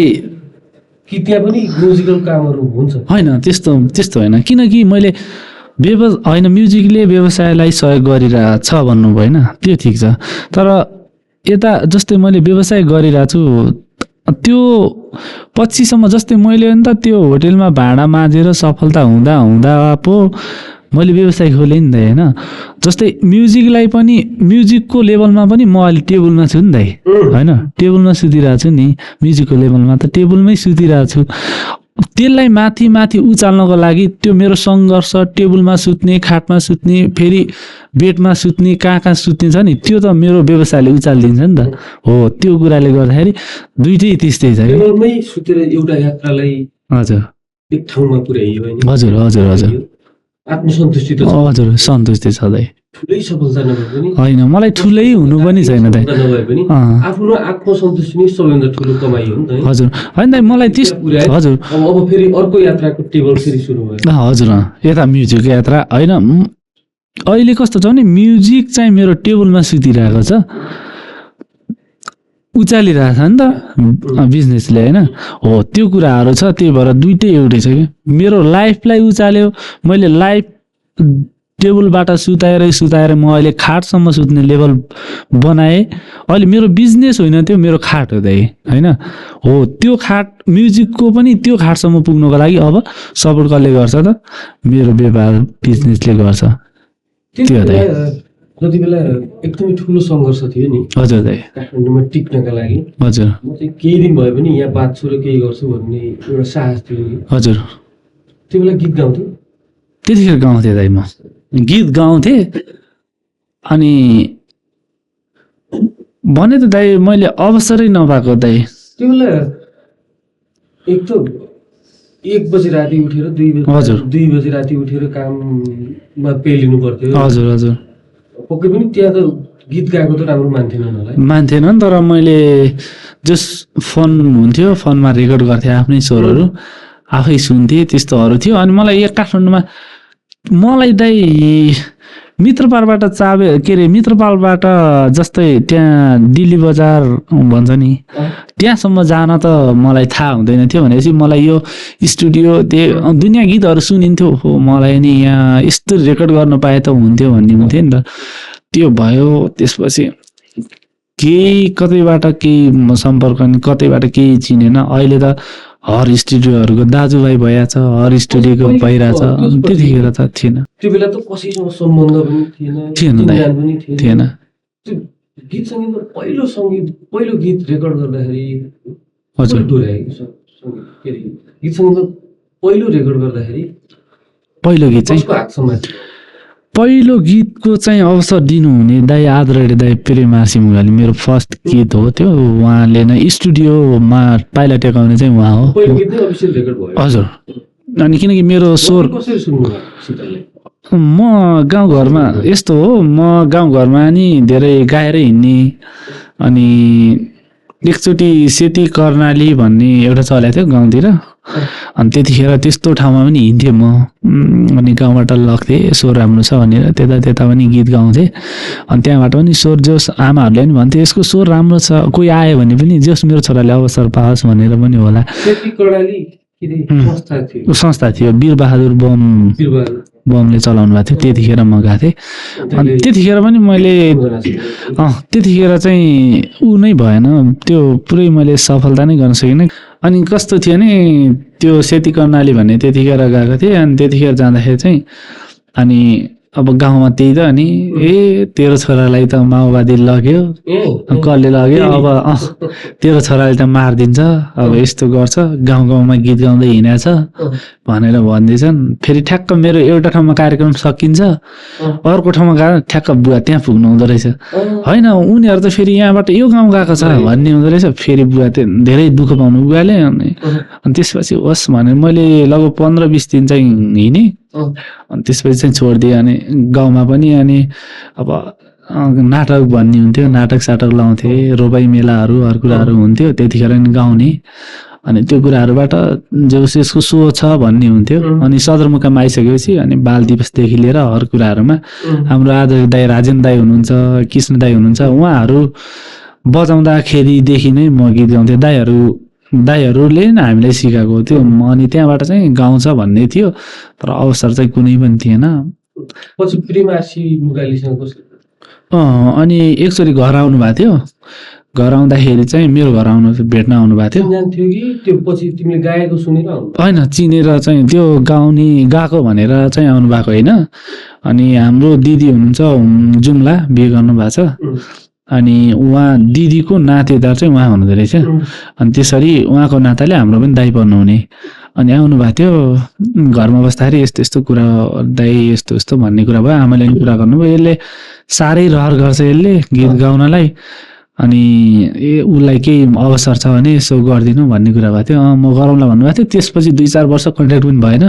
कि त्यहाँ पनि म्युजिकल कामहरू हुन्छ? होइन त्यस्तो त्यस्तो होइन, किनकि मैले होइन म्युजिकले व्यवसायलाई सहयोग गरिरहेछ भन्नु भएन, त्यो ठिक छ, तर यता जस्तै मैले व्यवसाय गरिरहेको छु त्यो पछिसम्म जस्तै मैले नि त त्यो होटेलमा भाडा माझेर सफलता हुँदा हुँदा पो मैले व्यवसाय खोलेँ नि त होइन। जस्तै म्युजिकलाई पनि म्युजिकको लेभलमा पनि म अहिले टेबलमा छु नि दाइ होइन, टेबलमा सुतिरहेको छु नि, म्युजिकको लेभलमा त टेबलमै सुतिरहेको छु। त्यसलाई माथि माथि उचाल्नको लागि त्यो मेरो सङ्घर्ष, टेबलमा सुत्ने, खाटमा सुत्ने, फेरि बेडमा सुत्ने, कहाँ सुत्ने छ नि, त्यो त मेरो व्यवसायले उचालिदिन्छ नि त। हो त्यो कुराले गर्दाखेरि दुइटै त्यस्तै छ। टेबलमै सुतेर एउटा यात्रालाई हजुर एक ठाउँमा पुर्याइयो होइन। हजुर हजुर हजुर आत्मसन्तुष्टि त हजुर सन्तुष्टि छ दाइ। ठुलै सफलता नभए पनि होइन मलाई ठुलै हुनु पनि छैन दाइ, नभए पनि आफ्नो आत्मसन्तुष्टि नै सबैभन्दा ठुलो कमाइ हो नि त। हजुर होइन दाइ मलाई त्यस हजुर अब फेरि अर्को यात्राको टेबल फेरि सुरु भयो। हजुर यता म्युजिक यात्रा होइन, अहिले कस्तो छ भने म्युजिक चाहिँ मेरो टेबलमा सुतिरहेको छ, उचालिरहेको छ नि त बिजनेसले होइन। हो त्यो कुराहरू छ, त्यही भएर दुइटै एउटै छ कि मेरो लाइफलाई उचाल्यो, मैले लाइफ टेबलबाट सुताएर म अहिले खाटसम्म सुत्ने लेभल बनाएँ। अहिले मेरो बिजनेस होइन त्यो मेरो खाट हो दाइ होइन। हो त्यो खाट म्युजिकको पनि त्यो खाटसम्म पुग्नको लागि अब सपोर्ट कसले गर्छ त, मेरो व्यापार बिजनेसले गर्छ। त्यो दाइ जति बेला एकदमै ठुलो सङ्घर्ष थियो नि हजुर दाइ काठमाडौँमा टिक्नका लागि, हजुर म चाहिँ केही दिन भए पनि यहाँ बाँच्छु र केही गर्छु भन्ने एउटा साहस थियो नि। हजुर त्यो बेला गीत गाउँथ्यो? त्यतिखेर गाउँथेँ दाइ, म गीत गाउँथेँ। अनि भने त दाइ मैले अवसरै नपाएको दाइ। त्यो बेला एक त 1 बजी राति उठेर 2 बजी राति उठेर काममा पेलिनु पर्थ्यो। हजुर हजुर पक्कै पनि त्यहाँ त गीत गाएको त राम्रो मान्थेनन् होला? मान्थेनन्, तर मैले जस फोन हुन्थ्यो, फोनमा रेकर्ड गर्थेँ आफ्नै स्वरहरू, आफै सुन्थेँ, त्यस्तोहरू थियो। अनि मलाई यहाँ काठमाडौँमा मलाई दाइ मित्रपालबाट के अरे मित्रपालबाट जस्तै त्यहाँ दिल्ली बजार भन्छ नि त्यहाँसम्म जान त मलाई थाहा हुँदैन थियो। भनेपछि मलाई यो स्टुडियो दुनियाँ गीतहरू सुनिन्थ्यो, हो मलाई नि यहाँ यस्तो रेकर्ड गर्न पाए त हुन्थ्यो भन्ने हुन्थ्यो नि त। त्यो भयो, त्यसपछि केही कतैबाट केही सम्पर्क नि कतैबाट केही चिनेन। अहिले त हर स्टुडियोहरूको दाजुभाइ भइरहेछ, हर स्टुडियोको भइरहेछ, त्यतिखेर त थिएन। त्यो बेला त कसैसँग सम्बन्ध पनि थिएन पनि थिएन। त्यो गीत सङ्गीतमा पहिलो गीत रेकर्ड गर्दाखेरि हजुर गीत सङ्गीतमा पहिलो रेकर्ड गर्दाखेरि पहिलो गीत चाहिँ पहिलो गीतको चाहिँ अवसर दिनुहुने दाइ आदरणीय दाइ प्रेम आरसी मुगाली मेरो फर्स्ट गीत हो त्यो। उहाँले नै स्टुडियोमा पाइला टेकाउने चाहिँ उहाँ हो। हजुर अनि किनकि मेरो स्वर म गाउँघरमा यस्तो हो, म गाउँघरमा नि धेरै गाएरै हिँड्ने, अनि एकचोटि सेती कर्णाली भन्ने एउटा चलेको थियो गाउँतिर। अनि त्यतिखेर त्यस्तो ठाउँमा पनि हिँड्थेँ म। अनि गाउँबाट लग्थेँ स्वर राम्रो छ भनेर, त्यता पनि गीत गाउँथेँ। अनि त्यहाँबाट पनि स्वर जोस् आमाहरूले पनि भन्थे यसको स्वर राम्रो छ, कोही आयो भने पनि जोस् मेरो छोराले अवसर पाओस् भनेर पनि होला। संस्था थियो वीरबहादुर बमले चलाउनु भएको थियो, त्यतिखेर म गएको थिएँ। अनि त्यतिखेर पनि मैले त्यतिखेर चाहिँ ऊ नै भएन, त्यो पुरै मैले सफलता नै गर्न सकिनँ। अनि कस्तो थियो नि त्यो सेती कर्णाली भन्ने त्यतिखेर गएको थिएँ। अनि त्यतिखेर जाँदाखेरि चाहिँ अनि अब गाउँमा त्यही त अनि तेरो छोरालाई त माओवादी लग्यो, कसले लग्यो, अब तेरो छोराले त मारिदिन्छ, अब यस्तो गर्छ, गाउँमा गीत गाउँदै हिँडेछ भनेर भन्दैछन्। फेरि ठ्याक्क मेरो एउटा ठाउँमा कार्यक्रम सकिन्छ, अर्को ठाउँमा गएर ठ्याक्क बुवा त्यहाँ पुग्नु हुँदो रहेछ। होइन उनीहरू त फेरि यहाँबाट यो गाउँ गएको छ भन्ने हुँदो रहेछ। फेरि बुवा त्यो धेरै दुःख पाउनु बुवाले। अनि त्यसपछि होस् भनेर मैले लगभग 15-20 दिन चाहिँ हिँडेँ। अनि त्यसपछि चाहिँ छोडिदिएँ। अनि गाउँमा पनि अनि अब नाटक भन्ने हुन्थ्यो, नाटक साटक लाउँथे, रोपाई मेलाहरू अरू कुराहरू हुन्थ्यो, त्यतिखेर नि गाउने। अनि त्यो कुराहरूबाट जस यसको सो छ भन्ने हुन्थ्यो। अनि सदरमुकाम आइसकेपछि अनि बाल दिवसदेखि लिएर हर कुराहरूमा हाम्रो आज दाई राजेन दाई हुनुहुन्छ, कृष्ण दाई हुनुहुन्छ, उहाँहरू बजाउँदाखेरिदेखि नै म गीत गाउँथेँ। दाईहरूले नै हामीलाई सिकाएको थियो। अनि त्यहाँबाट चाहिँ गाउँछ भन्ने थियो, तर अवसर चाहिँ कुनै पनि थिएन। अनि एकचोटि घर आउनु भएको थियो। घर आउँदाखेरि चाहिँ मेरो घर भेट्न आउनु भएको थियो। होइन चिनेर चाहिँ त्यो गएको भनेर चाहिँ आउनु भएको होइन। अनि हाम्रो दिदी हुनुहुन्छ जुम्ला, बिहे गर्नु भएको छ। अनि उहाँ दिदीको नातेदार चाहिँ उहाँ हुनुहुँदो रहेछ। अनि त्यसरी उहाँको नाताले हाम्रो पनि दाइ पर्नुहुने। अनि आउनु भएको थियो। घरमा बस्दाखेरि यस्तो यस्तो कुरा दाइ यस्तो यस्तो भन्ने कुरा भयो। आमाले पनि कुरा गर्नुभयो, यसले साह्रै रहर गर्छ यसले गीत गाउनलाई, अनि उसलाई केही अवसर छ भने यसो गरिदिनु भन्ने कुरा भएको थियो। म गरौँला भन्नुभएको थियो। त्यसपछि 2-4 वर्ष कन्ट्याक्ट पनि भएन।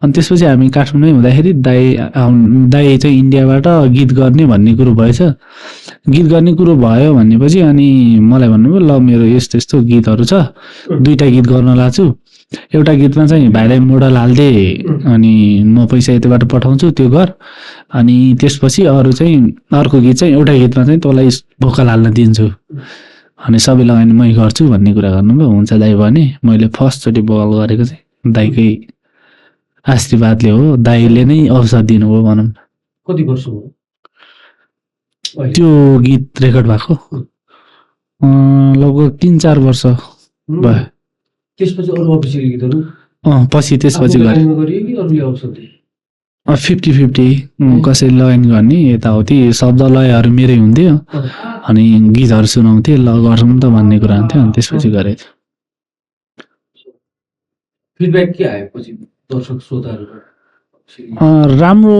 अनि त्यसपछि हामी काठमाडौँ हुँदाखेरि दाइ चाहिँ इन्डियाबाट गीत गर्ने भन्ने कुरो भएछ। गीत गर्ने कुरो भयो भनेपछि अनि मलाई भन्नुभयो ल मेरो यस्तो यस्तो गीतहरू छ, 2टा गीत गर्न लाग्छु। एउटा गीतमा चाहिँ भाइलाई मोडल हाल्दे, अनि म पैसा यतिबाट पठाउँछु त्यो घर। अनि त्यसपछि अर्को गीत चाहिँ एउटा गीतमा चाहिँ तँलाई भोकल हाल्न दिन्छु, अनि सबै लगानी मै गर्छु भन्ने कुरा गर्नुभयो। हुन्छ दाइ भने मैले फर्स्टचोटि भोकल गरेको चाहिँ दाइकै आशीर्वादले हो। दाइले नै अवसर दिनुभयो भनौँ। कति वर्ष हो त्यो गीत रेकर्ड भएको? लगभग 3-4 वर्ष भयो। त्यसपछि अरू अफिसियल गीतहरू त्यसपछि गरे 50-50 कसैले लगानी गर्ने यताउति, शब्द लयहरू मेरै हुन्थ्यो। अनि गीतहरू सुनाउँथे, ल गर्छौँ त भन्ने कुरा हुन्थ्यो। अनि त्यसपछि गरेको थियो। फिडब्याक के आयो पछि दर्शक श्रोताहरू? राम्रो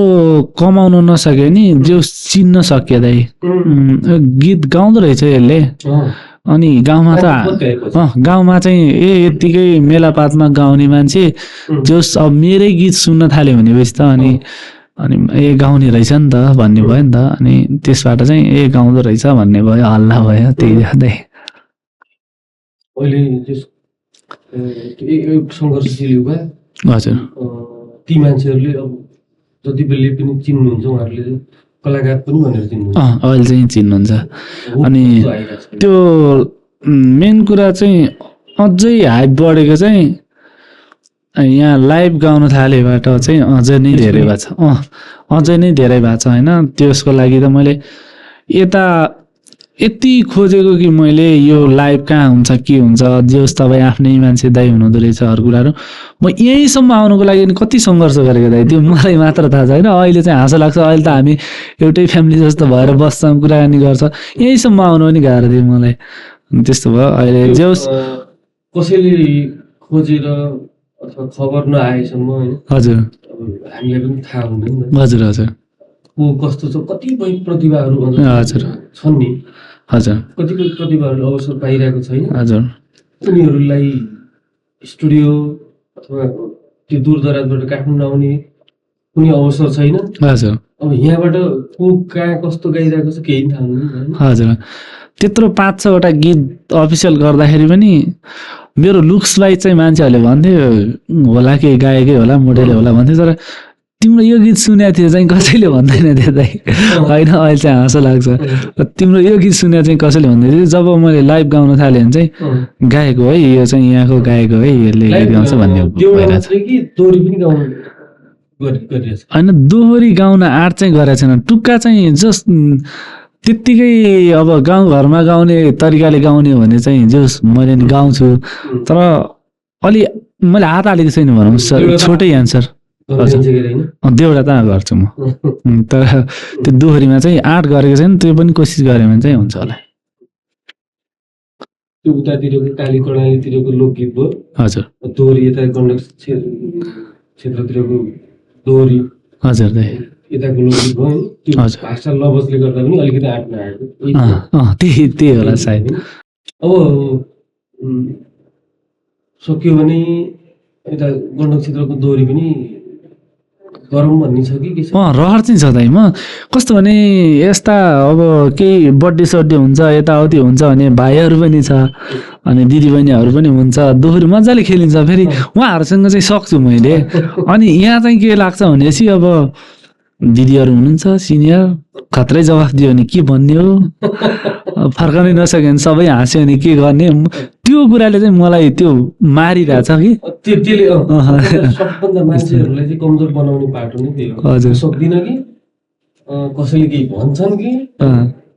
कमाउन नसके नि जो चिन्न सक्यो दाइ, गीत गाउँदो रहेछ यसले। अनि गाउँमा चाहिँ यत्तिकै मेलापातमा गाउने मान्छे जोस अब मेरै गीत सुन्न थाल्यो भनेपछि त अनि गाउने रहेछ नि त भन्ने भयो नि त। अनि त्यसबाट चाहिँ गाउँदो रहेछ भन्ने भयो, हल्ला भयो। त्यही जाँदै हजुर ती मान्छेहरूले अब जति बेला पनि चिन्नुहुन्छ, उहाँहरूले कलाकार पनि भनेर चिन्नुहुन्छ, अहिले चाहिँ चिन्नुहुन्छ। अनि त्यो मेन कुरा चाहिँ अझै हाइप बढेको चाहिँ यहाँ लाइभ गाउन थालेबाट चाहिँ अझै नै धेरै भएको छ। अझै नै धेरै भएको छ होइन। त्यसको लागि त मैले यति खोजेको कि मैले यो लाइभ कहाँ हुन्छ के हुन्छ, जस तपाईँ आफ्नै मान्छे दाइ हुनुहुँदो रहेछ हर कुराहरू। म यहीँसम्म आउनुको लागि कति सङ्घर्ष गरेको दाइ, त्यो मलाई मात्र थाहा छ होइन। अहिले चाहिँ हाँसो लाग्छ, अहिले त हामी एउटै फ्यामिली जस्तो भएर बस्छौँ, कुराकानी गर्छ। यहीँसम्म आउनु पनि गाह्रो थियो मलाई। त्यस्तो भयो। अहिले जोस् कसैले खोजेर अथवा खबर नआएसम्म होइन, हजुर हामीलाई पनि थाहा हुँदैन। हजुर हजुर को कस्तो छ, कतिपय प्रतिभाहरू हजुर छन् नि। हजुर कतिपय प्रतिभाहरू अवसर पाइरहेको छैन। हजुर उनीहरूलाई स्टुडियो अथवा त्यो दूर दराजबाट काठमाडौँ आउने कुनै अवसर छैन। हजुर अब यहाँबाट को कहाँ कस्तो गाइरहेको छ केही थाहा हुँदैन। हजुर त्यत्रो 5-6वटा गीत अफिसियल गर्दाखेरि पनि मेरो लुक्सलाई चाहिँ मान्छेहरूले भन्थ्यो होला कि गायकै होला मोडेलै होला भन्थ्यो, तर तिम्रो यो गीत सुनेको थियो चाहिँ कसैले भन्दैन थियो दाइ होइन। अहिले चाहिँ हाँसो लाग्छ, तिम्रो यो गीत सुनेको चाहिँ कसैले भन्दै थियो। जब मैले लाइभ गाउन थालेँ भने चाहिँ गाएको है यो चाहिँ यहाँको गाएको है यसले गीत गाउँछ भन्ने भइरहेछ। होइन दोहोरी गाउन आर्ट चाहिँ गरेको छैन, टुक्का चाहिँ जस्ट त्यत्तिकै अब गाउँघरमा गाउने तरिकाले गाउने हो भने चाहिँ जस मैले नि गाउँछु, तर अलि मैले हात हालेको छैन भनौँ, छोटै एन्सर देउडा त गर्छु म। तर त्यो दोहोरीमा चाहिँ आर्ट गरेको छैन, त्यो पनि कोसिस गऱ्यो भने चाहिँ हुन्छ होला। त्यो उतातिरको काली कर्णालीतिरको लोकगीत भयो, हजुर दोहोरी यता गण्डक क्षेत्रतिरको दोहोरी, हजुर दाइ यताको लोकगीत भयो, त्यो भाषा लवजले गर्दा पनि अलिकति आँट नआएको त्यही होला सायद। अब सक्यो भने यता गण्डक क्षेत्रको दोहोरी पनि गरौँ भन्ने छ कि के छ? रहर चाहिँ छ दाइ। म कस्तो भने यस्ता अब केही बर्थडे सड्डे हुन्छ यताउति हुन्छ भने भाइहरू पनि छ अनि दिदीबहिनीहरू पनि हुन्छ, दोहोरी मजाले खेलिन्छ, फेरि उहाँहरूसँग चाहिँ सक्छु मैले। अनि यहाँ चाहिँ के लाग्छ भनेपछि अब दिदीहरू हुनुहुन्छ सिनियर, खत्रै जवाफ दियो भने के भन्ने हो, फर्काउनै नसक्यो भने सबै हाँस्यो भने के गर्ने, त्यो कुराले चाहिँ मलाई त्यो मारिरहेछ कि। त्यसले सबभन्दा मान्छेहरूलाई चाहिँ कमजोर बनाउने पाटो नै त्यही हो। हजुर सक्दिन कि कसैले केही भन्छन् कि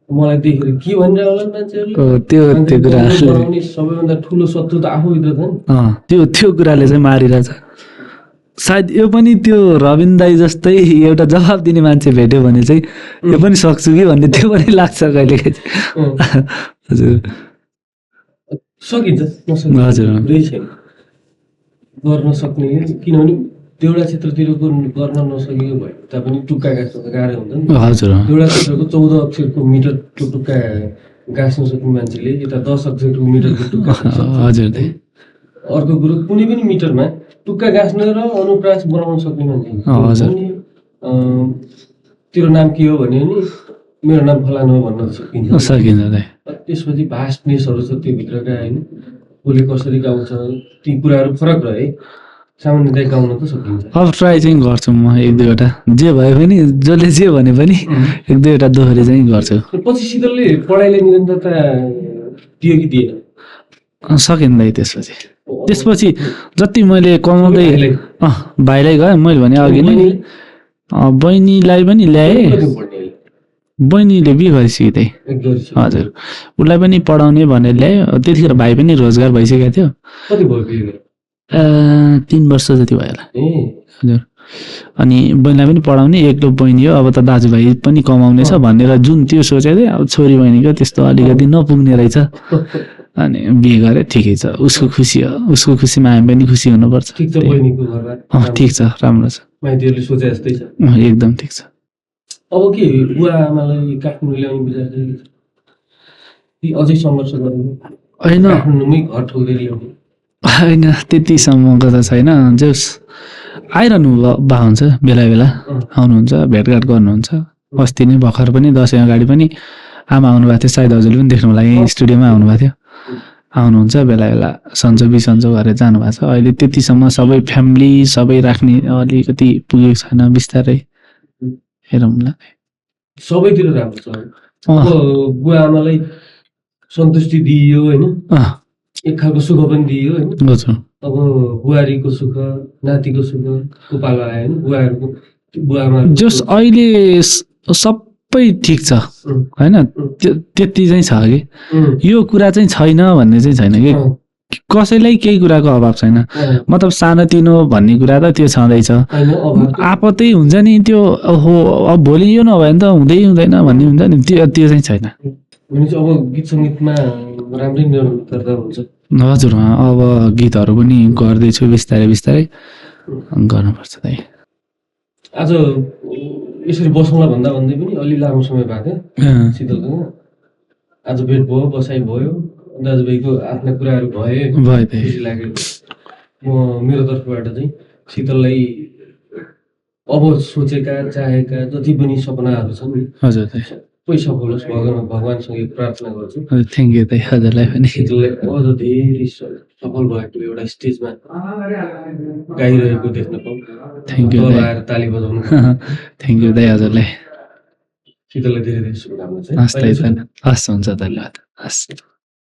मलाई देखेर के भनिरह होला मान्छेहरूले, त्यो कुरा सबैभन्दा ठुलो शत्रु त आफूभित्र छ नि। त्यो कुराले चाहिँ मारिरहेछ। सायद यो पनि त्यो रविन दाई जस्तै एउटा जवाब दिने मान्छे भेट्यो भने चाहिँ यो पनि सक्छु कि भन्ने त्यो पनि लाग्छ कहिलेकाहीँ। हजुर सकिन्छ, हजुर गर्न सक्ने, किनभने देउडा क्षेत्रतिरको गर्न नसकेको भए तापनि टुक्का गाँच्न त गाह्रो हुन्छ नि। हजुर देउडा क्षेत्रको 14 अक्षरको मिटरको टुक्का गाँच्न सक्ने मान्छेले यता 10 अक्षरको मिटरको टुक्का हजुर। अर्को कुरो कुनै पनि मिटरमा टुक्का गाँच्न र अनुप्रास बनाउन सक्ने मान्छे, तेरो नाम के हो भन्यो भने मेरो नाम फलानु हो भन्न सकिन्छ। त्यसपछि भास्टनेसहरू छ त्यो भित्रका होइन, कसले कसरी गाउँछ ती कुराहरू फरक रहे, सामान्यतया गाउन त सकिन्छ। अब ट्राई चाहिँ गर्छु म 1-2वटा, जे भए पनि जसले जे भने पनि 1-2वटा दोहोरी चाहिँ गर्छु। पछि शीतलले पढाइलाई निरन्तरता दियो कि दिएन? सकिँदै त्यसपछि जति मैले कमाउँदै भाइलाई गएँ मैले भने अघि नै, बहिनीलाई पनि ल्याएँ, बहिनीले बिहे गरिसकेँ। हजुर उसलाई पनि पढाउने भनेर ल्याएँ, त्यतिखेर भाइ पनि रोजगार भइसकेको थियो। 3 वर्ष जति भयो होला। हजुर अनि बहिनीलाई पनि पढाउने, एक्लो बहिनी हो, अब त दाजुभाइ पनि कमाउने छ भनेर जुन त्यो सोचेको थिएँ, अब छोरी बहिनीको त्यस्तो अलिकति नपुग्ने रहेछ अनि बिहे गरेँ। ठिकै छ, उसको खुसी हो, उसको खुसीमा हामी पनि खुसी हुनुपर्छ। ठिक छ, राम्रो छ, एकदम ठिक छ। अब के बुवा आमालाई काठमाडौँ ल्याउने विचार चाहिँ अझै सङ्घर्ष गर्नु होइन? काठमाडौँमै घर ठोकेर ल्याउने होइन त्यतिसम्मको त छैन, जस आइरहनु बा हुन्छ, बेला बेला आउनुहुन्छ, भेटघाट गर्नुहुन्छ। अस्ति नै भर्खर पनि दसैँ अगाडि पनि आमा आउनुभएको थियो, सायद हजुरले पनि देख्नु होला, यहीँ स्टुडियोमा आउनुभएको थियो, आउनुहुन्छ बेला बेला, सन्चो बिसन्चो गरेर जानुभएको छ। अहिले त्यतिसम्म सबै फ्यामिली सबै राख्ने अलिकति पुगेको छैन, बिस्तारै हेरौँला। सबैतिर राम्रो छ। अब बुवा आमालाई सन्तुष्टि दिइयो होइन, एक खालको सुख पनि दिइयो होइन। अब बुहारीको सुख, नातिको सुख को पालो आयो होइन, बुवाहरूको बुवा आमा जस अहिले सबै ठिक छ होइन, त्यति चाहिँ छ कि यो कुरा चाहिँ छैन भन्ने चाहिँ छैन कि, कसैलाई केही कुराको अभाव छैन। मतलब सानोतिनो भन्ने कुरा त त्यो छँदैछ, आपतै हुन्छ नि त्यो, हो अब भोलि यो नभए भने त हुँदैन भन्ने हुन्छ नि, त्यो चाहिँ छैन। अब गीत सङ्गीतमा राम्रै निरन्तरता हुन्छ। हजुर अब गीतहरू पनि गर्दैछु बिस्तारै बिस्तारै, गर्नुपर्छ त। आज यसरी बसौँला भन्दा भन्दै पनि अलि लामो समय भएको थियो शीतलसँग, आज भेट भयो, बसाइ भयो, दाजुभाइको आफ्ना कुराहरू भए, खुसी लाग्यो। म मेरो तर्फबाट चाहिँ शीतललाई अब सोचेका चाहेका जति पनि सपनाहरू छन् नि हजुर दाइ सबै सफल होस् भगवानसँग प्रार्थना गर्छु हजुर थ्याङ्क यू दाइ हजुरलाई पनि शीतलले अझ धेरै सफल भएको एउटा स्टेजमा गाइरहेको देख्न पाऊँ थ्याङ्क यू तल दाइ आएर ताली बजाउनु थ्याङ्क यू दाइ हजुरलाई शीतललाई धेरै धेरै शुभकामना छ हस् दाइ हस् हुन्छ धन्यवाद हस्